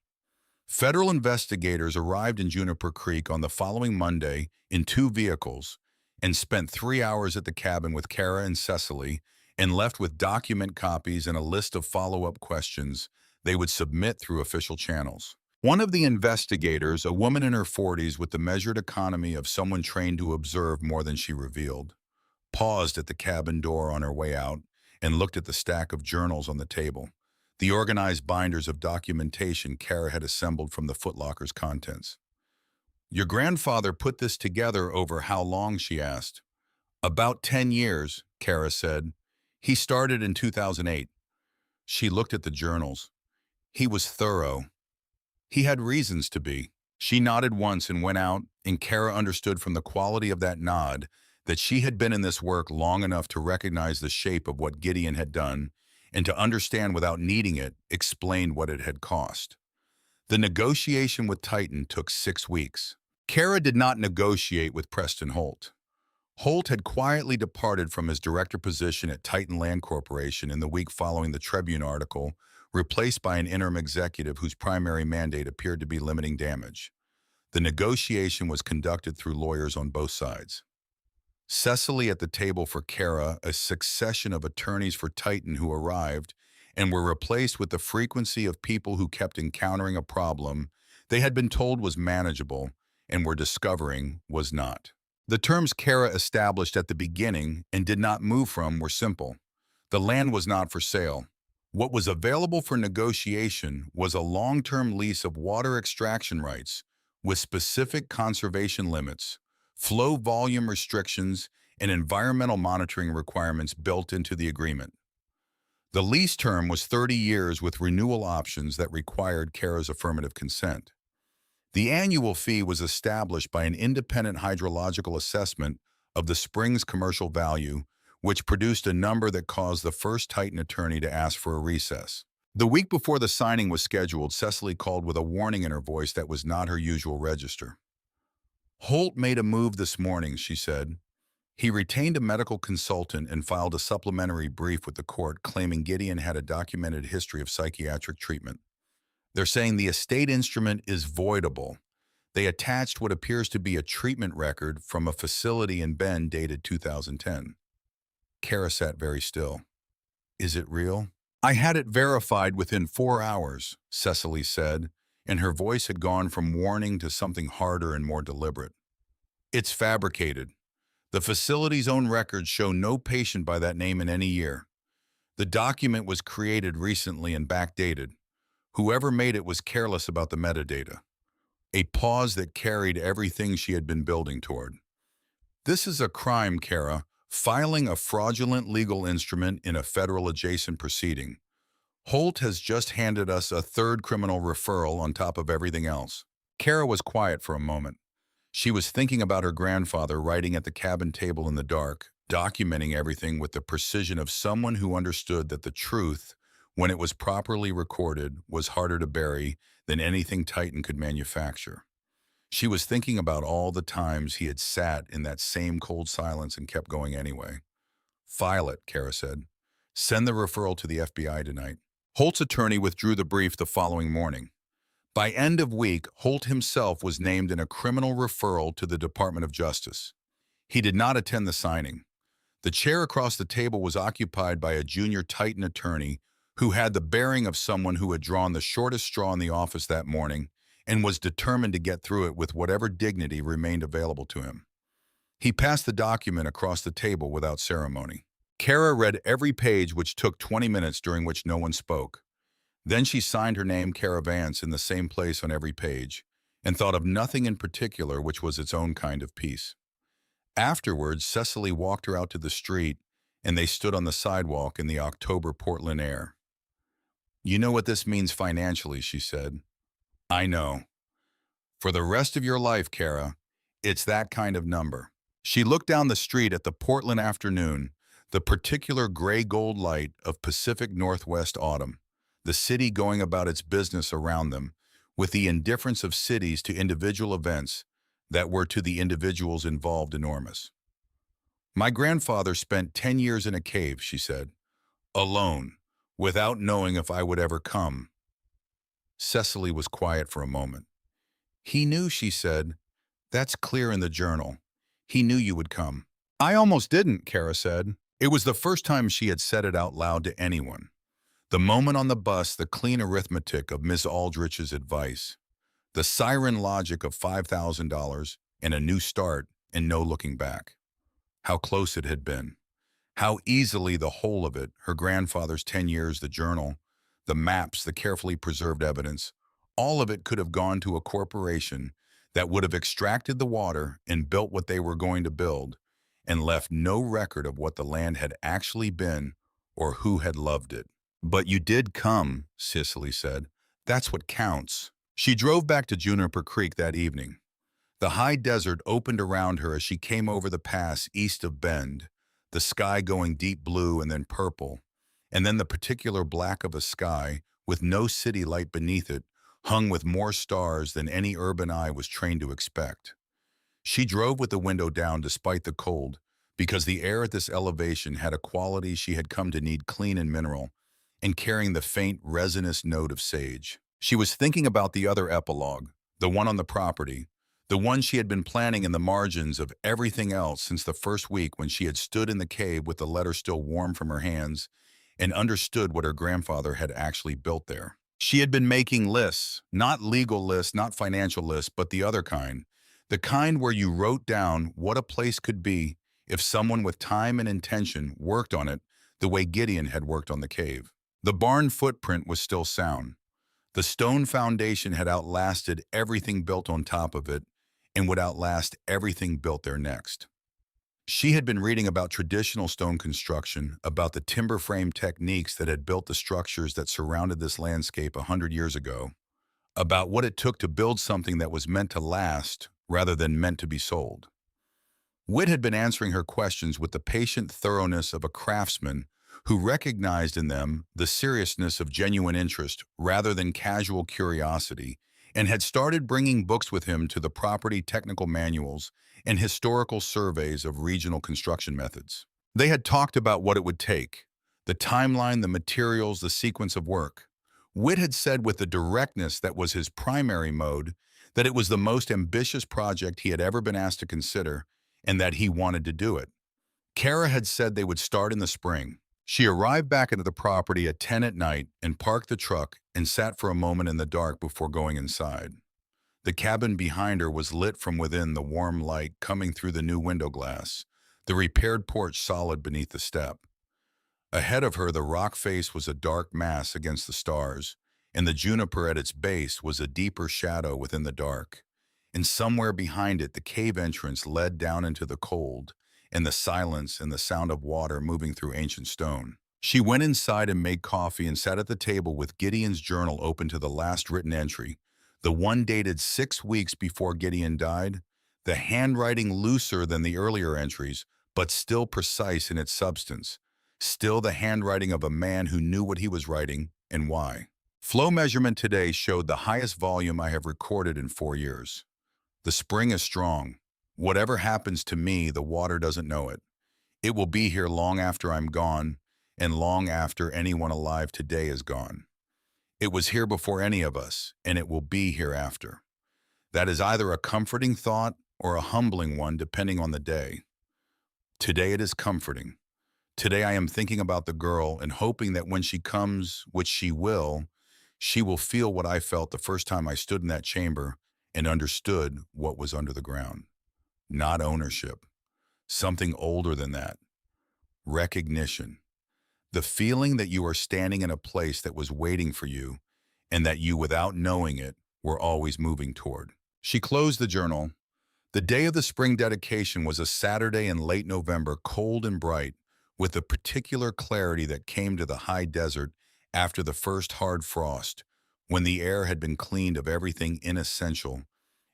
Federal investigators arrived in Juniper Creek on the following Monday in 2 vehicles and spent 3 hours at the cabin with Kara and Cecily and left with document copies and a list of follow-up questions they would submit through official channels. One of the investigators, a woman in her 40s with the measured economy of someone trained to observe more than she revealed, paused at the cabin door on her way out and looked at the stack of journals on the table, the organized binders of documentation Kara had assembled from the footlocker's contents. "Your grandfather put this together over how long?" she asked. "About 10 years, Kara said. "He started in 2008. She looked at the journals. He was thorough. He had reasons to be. She nodded once and went out, and Kara understood from the quality of that nod that she had been in this work long enough to recognize the shape of what Gideon had done and to understand without needing it, explained what it had cost. The negotiation with Titan took 6 weeks. Kara did not negotiate with Preston Holt. Holt had quietly departed from his director position at Titan Land Corporation in the week following the Tribune article, replaced by an interim executive whose primary mandate appeared to be limiting damage. The negotiation was conducted through lawyers on both sides. Cecily at the table for Kara, a succession of attorneys for Titan who arrived and were replaced with the frequency of people who kept encountering a problem they had been told was manageable and were discovering was not. The terms Kara established at the beginning and did not move from were simple. The land was not for sale. What was available for negotiation was a long-term lease of water extraction rights with specific conservation limits, flow volume restrictions, and environmental monitoring requirements built into the agreement. The lease term was 30 years with renewal options that required Kara's affirmative consent. The annual fee was established by an independent hydrological assessment of the spring's commercial value, which produced a number that caused the first Titan attorney to ask for a recess. The week before the signing was scheduled, Cecily called with a warning in her voice that was not her usual register. "Holt made a move this morning," she said. "He retained a medical consultant and filed a supplementary brief with the court claiming Gideon had a documented history of psychiatric treatment. They're saying the estate instrument is voidable. They attached what appears to be a treatment record from a facility in Bend dated 2010. Kara sat very still. "Is it real?" "I had it verified within 4 hours," Cecily said, and her voice had gone from warning to something harder and more deliberate. "It's fabricated. The facility's own records show no patient by that name in any year. The document was created recently and backdated. Whoever made it was careless about the metadata." A pause that carried everything she had been building toward. "This is a crime, Kara, filing a fraudulent legal instrument in a federal adjacent proceeding. Holt has just handed us a third criminal referral on top of everything else." Kara was quiet for a moment. She was thinking about her grandfather writing at the cabin table in the dark, documenting everything with the precision of someone who understood that the truth, when it was properly recorded, was harder to bury than anything Titan could manufacture. She was thinking about all the times he had sat in that same cold silence and kept going anyway. "File it," Kara said. "Send the referral to the FBI tonight." Holt's attorney withdrew the brief the following morning. By end of week, Holt himself was named in a criminal referral to the Department of Justice. He did not attend the signing. The chair across the table was occupied by a junior Titan attorney who had the bearing of someone who had drawn the shortest straw in the office that morning and was determined to get through it with whatever dignity remained available to him. He passed the document across the table without ceremony. Kara read every page, which took 20 minutes, during which no one spoke. Then she signed her name, Kara Vance, in the same place on every page, and thought of nothing in particular, which was its own kind of peace. Afterwards, Cecily walked her out to the street, and they stood on the sidewalk in the October Portland air. "You know what this means financially," she said. "I know. For the rest of your life, Kara, it's that kind of number." She looked down the street at the Portland afternoon, the particular gray-gold light of Pacific Northwest autumn, the city going about its business around them, with the indifference of cities to individual events that were to the individuals involved enormous. "My grandfather spent 10 years in a cave," she said, "alone, without knowing if I would ever come. Cecily was quiet for a moment. He knew, she said. That's clear in the journal. He knew you would come. I almost didn't, Kara said. It was the first time she had said it out loud to anyone. The moment on the bus, the clean arithmetic of Miss Aldrich's advice, the siren logic of $5,000 and a new start and no looking back. How close it had been. How easily the whole of it, her grandfather's 10 years, the journal, the maps, the carefully preserved evidence, all of it could have gone to a corporation that would have extracted the water and built what they were going to build and left no record of what the land had actually been or who had loved it. But you did come, Cicely said. That's what counts. She drove back to Juniper Creek that evening. The high desert opened around her as she came over the pass east of Bend, the sky going deep blue and then purple, and then the particular black of a sky with no city light beneath it, hung with more stars than any urban eye was trained to expect. She drove with the window down despite the cold, because the air at this elevation had a quality she had come to need, clean and mineral, and carrying the faint resinous note of sage. She was thinking about the other epilogue, the one on the property, the one she had been planning in the margins of everything else since the first week when she had stood in the cave with the letter still warm from her hands and understood what her grandfather had actually built there. She had been making lists, not legal lists, not financial lists, but the kind where you wrote down what a place could be if someone with time and intention worked on it the way Gideon had worked on the cave. The barn footprint was still sound. The stone foundation had outlasted everything built on top of it and would outlast everything built there next. She had been reading about traditional stone construction, about the timber frame techniques that had built the structures that surrounded this landscape 100 years ago, about what it took to build something that was meant to last rather than meant to be sold. Whit had been answering her questions with the patient thoroughness of a craftsman who recognized in them the seriousness of genuine interest rather than casual curiosity, and had started bringing books with him to the property technical manuals and historical surveys of regional construction methods. They had talked about what it would take, the timeline, the materials, the sequence of work. Whit had said with the directness that was his primary mode that it was the most ambitious project he had ever been asked to consider and that he wanted to do it. Kara had said they would start in the spring. She arrived back into the property at 10 at night and parked the truck and sat for a moment in the dark before going inside. The cabin behind her was lit from within, the warm light coming through the new window glass, the repaired porch solid beneath the step. Ahead of her, the rock face was a dark mass against the stars, and the juniper at its base was a deeper shadow within the dark. And somewhere behind it, the cave entrance led down into the cold, and the silence and the sound of water moving through ancient stone. She went inside and made coffee and sat at the table with Gideon's journal open to the last written entry, the one dated 6 weeks before Gideon died, the handwriting looser than the earlier entries, but still precise in its substance, still the handwriting of a man who knew what he was writing and why. Flow measurement today showed the highest volume I have recorded in 4 years. The spring is strong. Whatever happens to me, the water doesn't know it. It will be here long after I'm gone, and long after anyone alive today is gone. It was here before any of us, and it will be hereafter. That is either a comforting thought or a humbling one, depending on the day. Today it is comforting. Today I am thinking about the girl and hoping that when she comes, which she will feel what I felt the first time I stood in that chamber and understood what was under the ground. Not ownership. Something older than that. Recognition. The feeling that you are standing in a place that was waiting for you and that you, without knowing it, were always moving toward. She closed the journal. The day of the spring dedication was a Saturday in late November, cold and bright, with a particular clarity that came to the high desert after the first hard frost, when the air had been cleaned of everything inessential,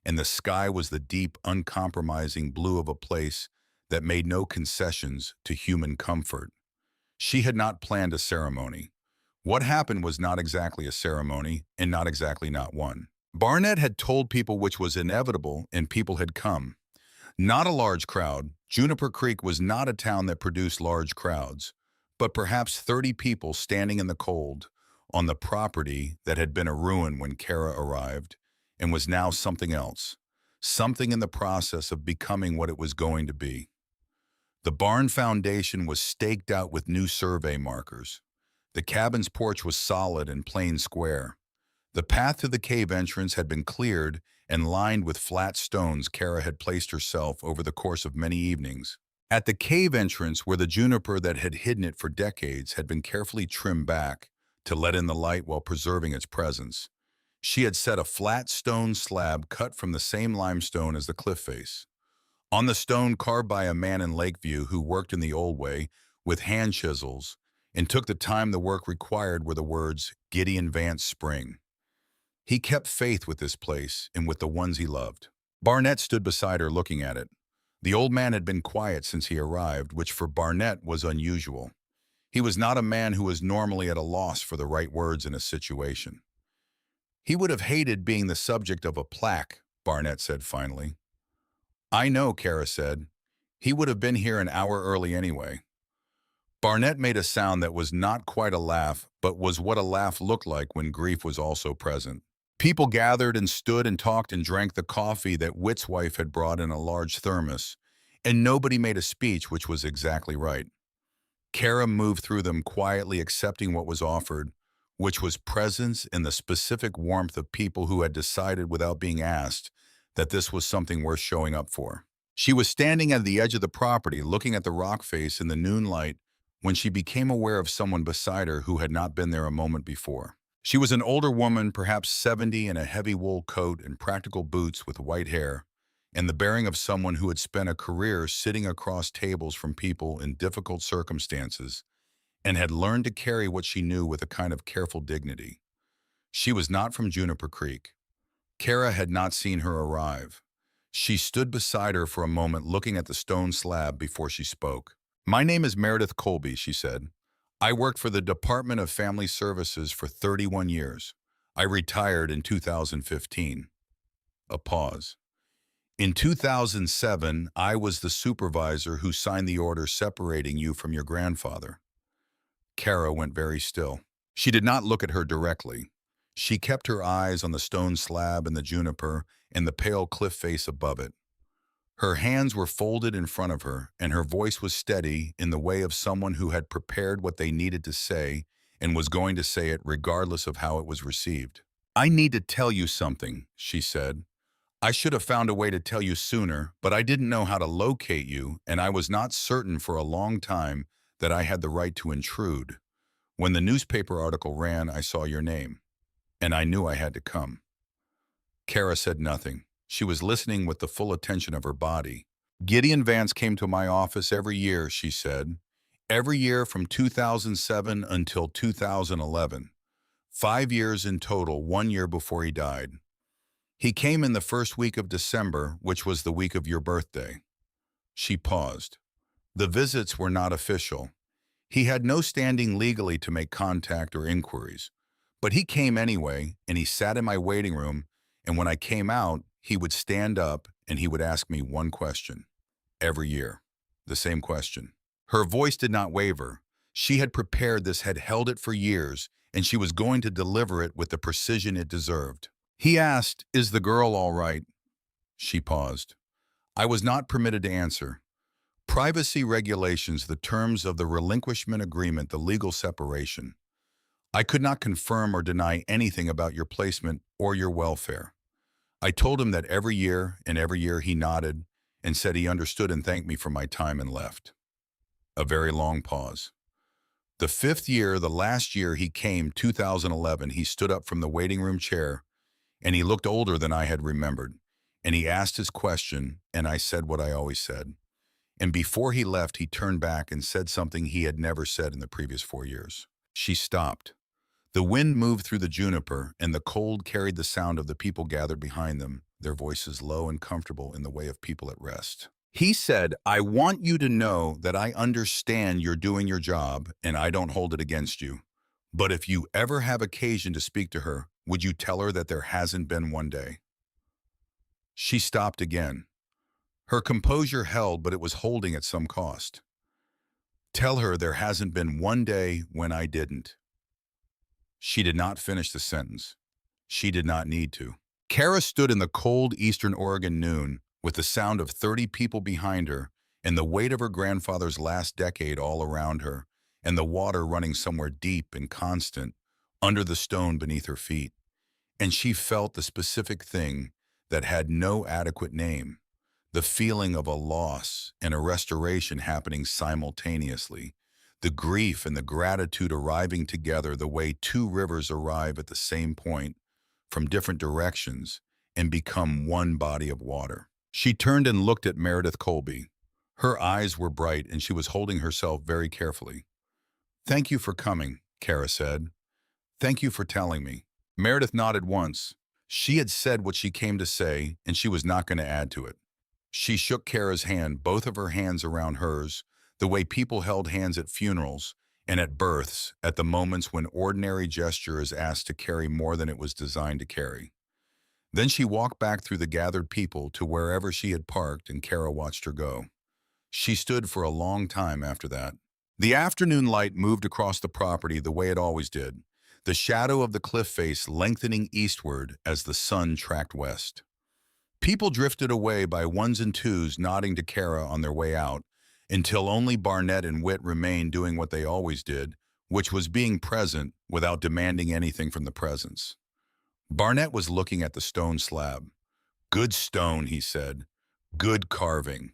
and the sky was the deep, uncompromising blue of a place that made no concessions to human comfort. She had not planned a ceremony. What happened was not exactly a ceremony, and not exactly not one. Barnett had told people which was inevitable, and people had come. Not a large crowd. Juniper Creek was not a town that produced large crowds, but perhaps 30 people standing in the cold on the property that had been a ruin when Kara arrived and was now something else, something in the process of becoming what it was going to be. The barn foundation was staked out with new survey markers. The cabin's porch was solid and plain square. The path to the cave entrance had been cleared and lined with flat stones Kara had placed herself over the course of many evenings. At the cave entrance, where the juniper that had hidden it for decades had been carefully trimmed back to let in the light while preserving its presence, she had set a flat stone slab cut from the same limestone as the cliff face. On the stone, carved by a man in Lakeview who worked in the old way with hand chisels and took the time the work required, were the words, Gideon Vance Spring. He kept faith with this place and with the ones he loved. Barnett stood beside her looking at it. The old man had been quiet since he arrived, which for Barnett was unusual. He was not a man who was normally at a loss for the right words in a situation. He would have hated being the subject of a plaque, Barnett said finally. I know, Kara said. He would have been here an hour early anyway. Barnett made a sound that was not quite a laugh, but was what a laugh looked like when grief was also present. People gathered and stood and talked and drank the coffee that Witt's wife had brought in a large thermos, and nobody made a speech, which was exactly right. Kara moved through them quietly, accepting what was offered, which was presence in the specific warmth of people who had decided without being asked that this was something worth showing up for. She was standing at the edge of the property, looking at the rock face in the noon light, when she became aware of someone beside her who had not been there a moment before. She was an older woman, perhaps 70, in a heavy wool coat and practical boots with white hair, and the bearing of someone who had spent a career sitting across tables from people in difficult circumstances and had learned to carry what she knew with a kind of careful dignity. She was not from Juniper Creek. Kara had not seen her arrive. She stood beside her for a moment, looking at the stone slab before she spoke. My name is Meredith Colby, she said. I worked for the Department of Family Services for 31 years. I retired in 2015. A pause. In 2007, I was the supervisor who signed the order separating you from your grandfather. Kara went very still. She did not look at her directly. She kept her eyes on the stone slab and the juniper and the pale cliff face above it. Her hands were folded in front of her, and her voice was steady in the way of someone who had prepared what they needed to say and was going to say it regardless of how it was received. I need to tell you something, she said. I should have found a way to tell you sooner, but I didn't know how to locate you, and I was not certain for a long time that I had the right to intrude. When the newspaper article ran, I saw your name, and I knew I had to come. Kara said nothing. She was listening with the full attention of her body. Gideon Vance came to my office every year, she said. Every year from 2007 until 2011. 5 years in total, 1 year before he died. He came in the first week of December, which was the week of your birthday. She paused. The visits were not official. He had no standing legally to make contact or inquiries. But he came anyway, and he sat in my waiting room, and when I came out, he would stand up and he would ask me one question. Every year. The same question. Her voice did not waver. She had prepared this, had held it for years, and she was going to deliver it with the precision it deserved. He asked, "Is the girl all right?" She paused. I was not permitted to answer. Privacy regulations, the terms of the relinquishment agreement, the legal separation. I could not confirm or deny anything about your placement or your welfare. I told him that every year, and every year he nodded and said he understood and thanked me for my time and left. A very long pause. The 5th year, the last year he came, 2011, he stood up from the waiting room chair, and he looked older than I had remembered, and he asked his question, and I said what I always said. And before he left, he turned back and said something he had never said in the previous 4 years. She stopped. The wind moved through the juniper, and the cold carried the sound of the people gathered behind them, their voices low and comfortable in the way of people at rest. He said, I want you to know that I understand you're doing your job, and I don't hold it against you. But if you ever have occasion to speak to her, would you tell her that there hasn't been one day? She stopped again. Her composure held, but it was holding at some cost. Tell her there hasn't been one day when I didn't. She did not finish the sentence. She did not need to. Kara stood in the cold eastern Oregon noon with the sound of 30 people behind her and the weight of her grandfather's last decade all around her and the water running somewhere deep and constant under the stone beneath her feet. And she felt the specific thing that had no adequate name, the feeling of a loss and a restoration happening simultaneously, the grief and the gratitude arriving together the way two rivers arrive at the same point from different directions and become one body of water. She turned and looked at Meredith Colby. Her eyes were bright and she was holding herself very carefully. "Thank you for coming," Kara said. "Thank you for telling me." Meredith nodded once. She had said what she came to say, and she was not going to add to it. She shook Kara's hand, both of her hands around hers, the way people held hands at funerals and at births, at the moments when ordinary gesture is asked to carry more than it was designed to carry. Then she walked back through the gathered people to wherever she had parked, and Kara watched her go. She stood for a long time after that. The afternoon light moved across the property the way it always did, the shadow of the cliff face lengthening eastward as the sun tracked west. People drifted away by ones and twos, nodding to Kara on their way out, until only Barnett and Whit remained doing what they always did, which was being present without demanding anything from the presence. Barnett was looking at the stone slab. "Good stone," he said. "Good carving."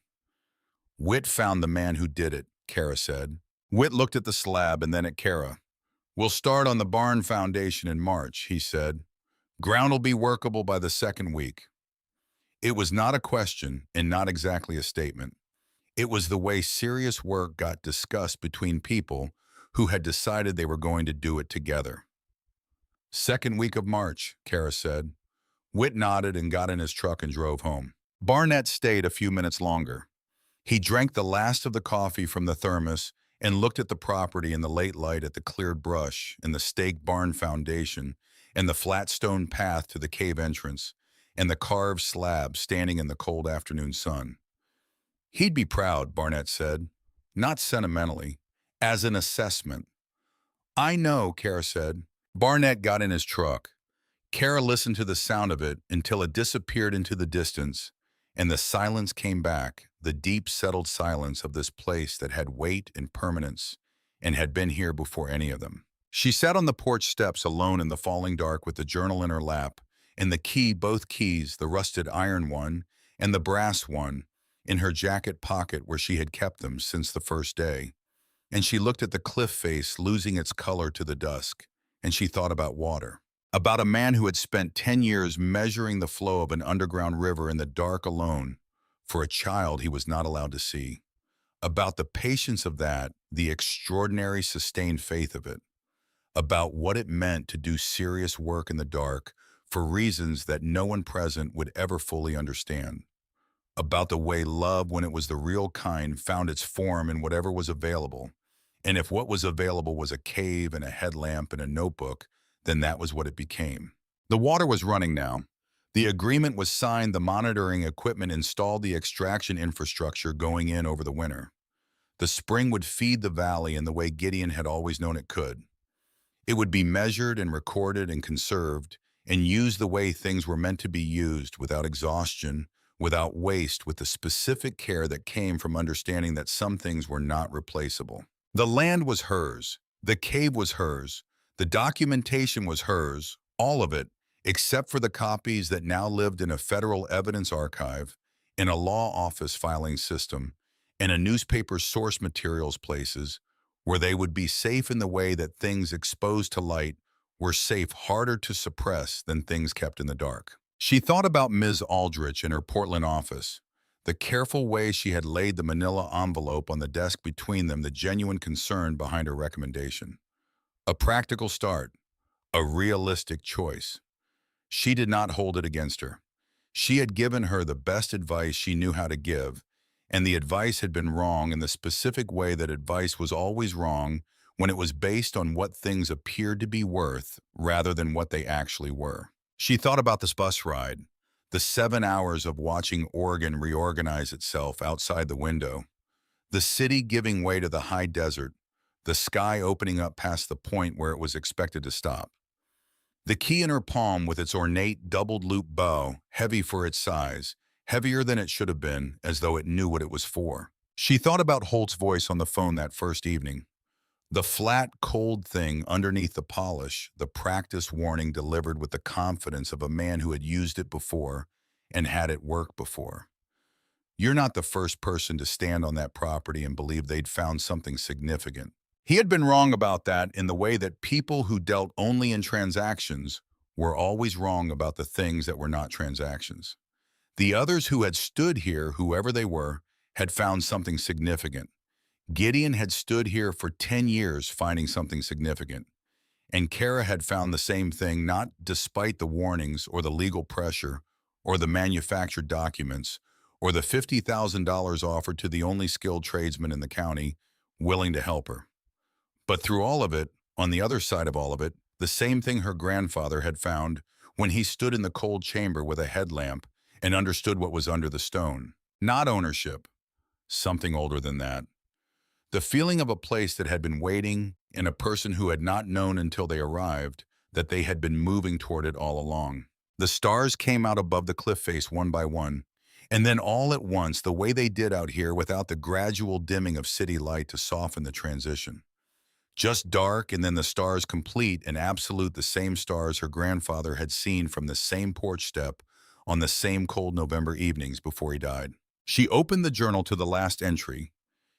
"Whit found the man who did it," Kara said. Whit looked at the slab and then at Kara. "We'll start on the barn foundation in March," he said. "Ground will be workable by the second week." It was not a question and not exactly a statement. It was the way serious work got discussed between people who had decided they were going to do it together. "Second week of March," Kara said. Whit nodded and got in his truck and drove home. Barnett stayed a few minutes longer. He drank the last of the coffee from the thermos and looked at the property in the late light, at the cleared brush and the staked barn foundation and the flat stone path to the cave entrance and the carved slab standing in the cold afternoon sun. He'd be proud, Barnett said, not sentimentally, as an assessment. "I know," Kara said. Barnett got in his truck. Kara listened to the sound of it until it disappeared into the distance, and the silence came back, the deep, settled silence of this place that had weight and permanence and had been here before any of them. She sat on the porch steps alone in the falling dark with the journal in her lap and the key, both keys, the rusted iron one and the brass one, in her jacket pocket where she had kept them since the first day. And she looked at the cliff face losing its color to the dusk, and she thought about water. About a man who had spent 10 years measuring the flow of an underground river in the dark alone for a child he was not allowed to see. About the patience of that, the extraordinary sustained faith of it. About what it meant to do serious work in the dark for reasons that no one present would ever fully understand. About the way love, when it was the real kind, found its form in whatever was available. And if what was available was a cave and a headlamp and a notebook, then that was what it became. The water was running now. The agreement was signed, the monitoring equipment installed, the extraction infrastructure going in over the winter. The spring would feed the valley in the way Gideon had always known it could. It would be measured and recorded and conserved and used the way things were meant to be used, without exhaustion, without waste, with the specific care that came from understanding that some things were not replaceable. The land was hers. The cave was hers. The documentation was hers, all of it, except for the copies that now lived in a federal evidence archive, in a law office filing system, and a newspaper source materials places, where they would be safe in the way that things exposed to light were safe, harder to suppress than things kept in the dark. She thought about Ms. Aldrich in her Portland office, the careful way she had laid the manila envelope on the desk between them, the genuine concern behind her recommendation. A practical start, a realistic choice. She did not hold it against her. She had given her the best advice she knew how to give, and the advice had been wrong in the specific way that advice was always wrong when it was based on what things appeared to be worth rather than what they actually were. She thought about this bus ride, the 7 hours of watching Oregon reorganize itself outside the window, The city giving way to the high desert, the sky opening up past the point where it was expected to stop. The key in her palm with its ornate doubled-loop bow, heavy for its size, heavier than it should have been, as though it knew what it was for. She thought about Holt's voice on the phone that first evening. The flat, cold thing underneath the polish, the practice warning delivered with the confidence of a man who had used it before and had it work before. You're not the first person to stand on that property and believe they'd found something significant. He had been wrong about that in the way that people who dealt only in transactions were always wrong about the things that were not transactions. The others who had stood here, whoever they were, had found something significant. Gideon had stood here for 10 years finding something significant. And Kara had found the same thing, not despite the warnings or the legal pressure or the manufactured documents or the $50,000 offered to the only skilled tradesman in the county willing to help her. But through all of it, on the other side of all of it, the same thing her grandfather had found when he stood in the cold chamber with a headlamp and understood what was under the stone. Not ownership, something older than that. The feeling of a place that had been waiting and a person who had not known until they arrived that they had been moving toward it all along. The stars came out above the cliff face one by one, and then all at once, the way they did out here without the gradual dimming of city light to soften the transition. Just dark and then the stars complete and absolute, the same stars her grandfather had seen from the same porch step on the same cold November evenings before he died. She opened the journal to the last entry.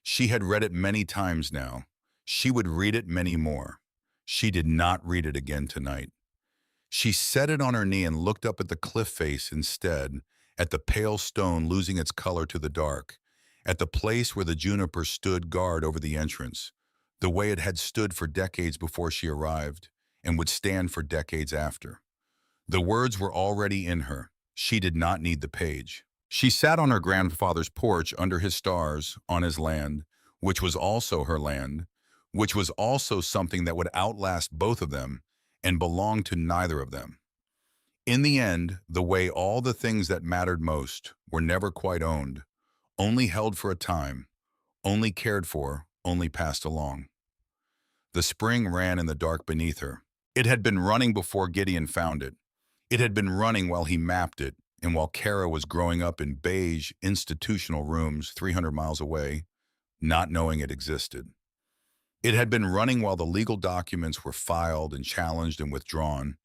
She had read it many times now. She would read it many more. She did not read it again tonight. She set it on her knee and looked up at the cliff face instead, at the pale stone losing its color to the dark, at the place where the juniper stood guard over the entrance, the way it had stood for decades before she arrived and would stand for decades after. The words were already in her. She did not need the page. She sat on her grandfather's porch under his stars on his land, which was also her land, which was also something that would outlast both of them and belong to neither of them. In the end, the way all the things that mattered most were never quite owned, only held for a time, only cared for, only passed along. The spring ran in the dark beneath her. It had been running before Gideon found it. It had been running while he mapped it, and while Kara was growing up in beige institutional rooms 300 miles away, not knowing it existed. It had been running while the legal documents were filed and challenged and withdrawn,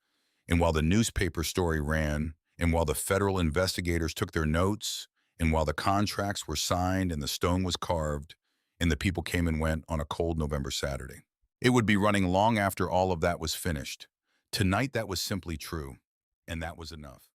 and while the newspaper story ran, and while the federal investigators took their notes, and while the contracts were signed and the stone was carved, and the people came and went on a cold November Saturday. It would be running long after all of that was finished. Tonight that was simply true, and that was enough.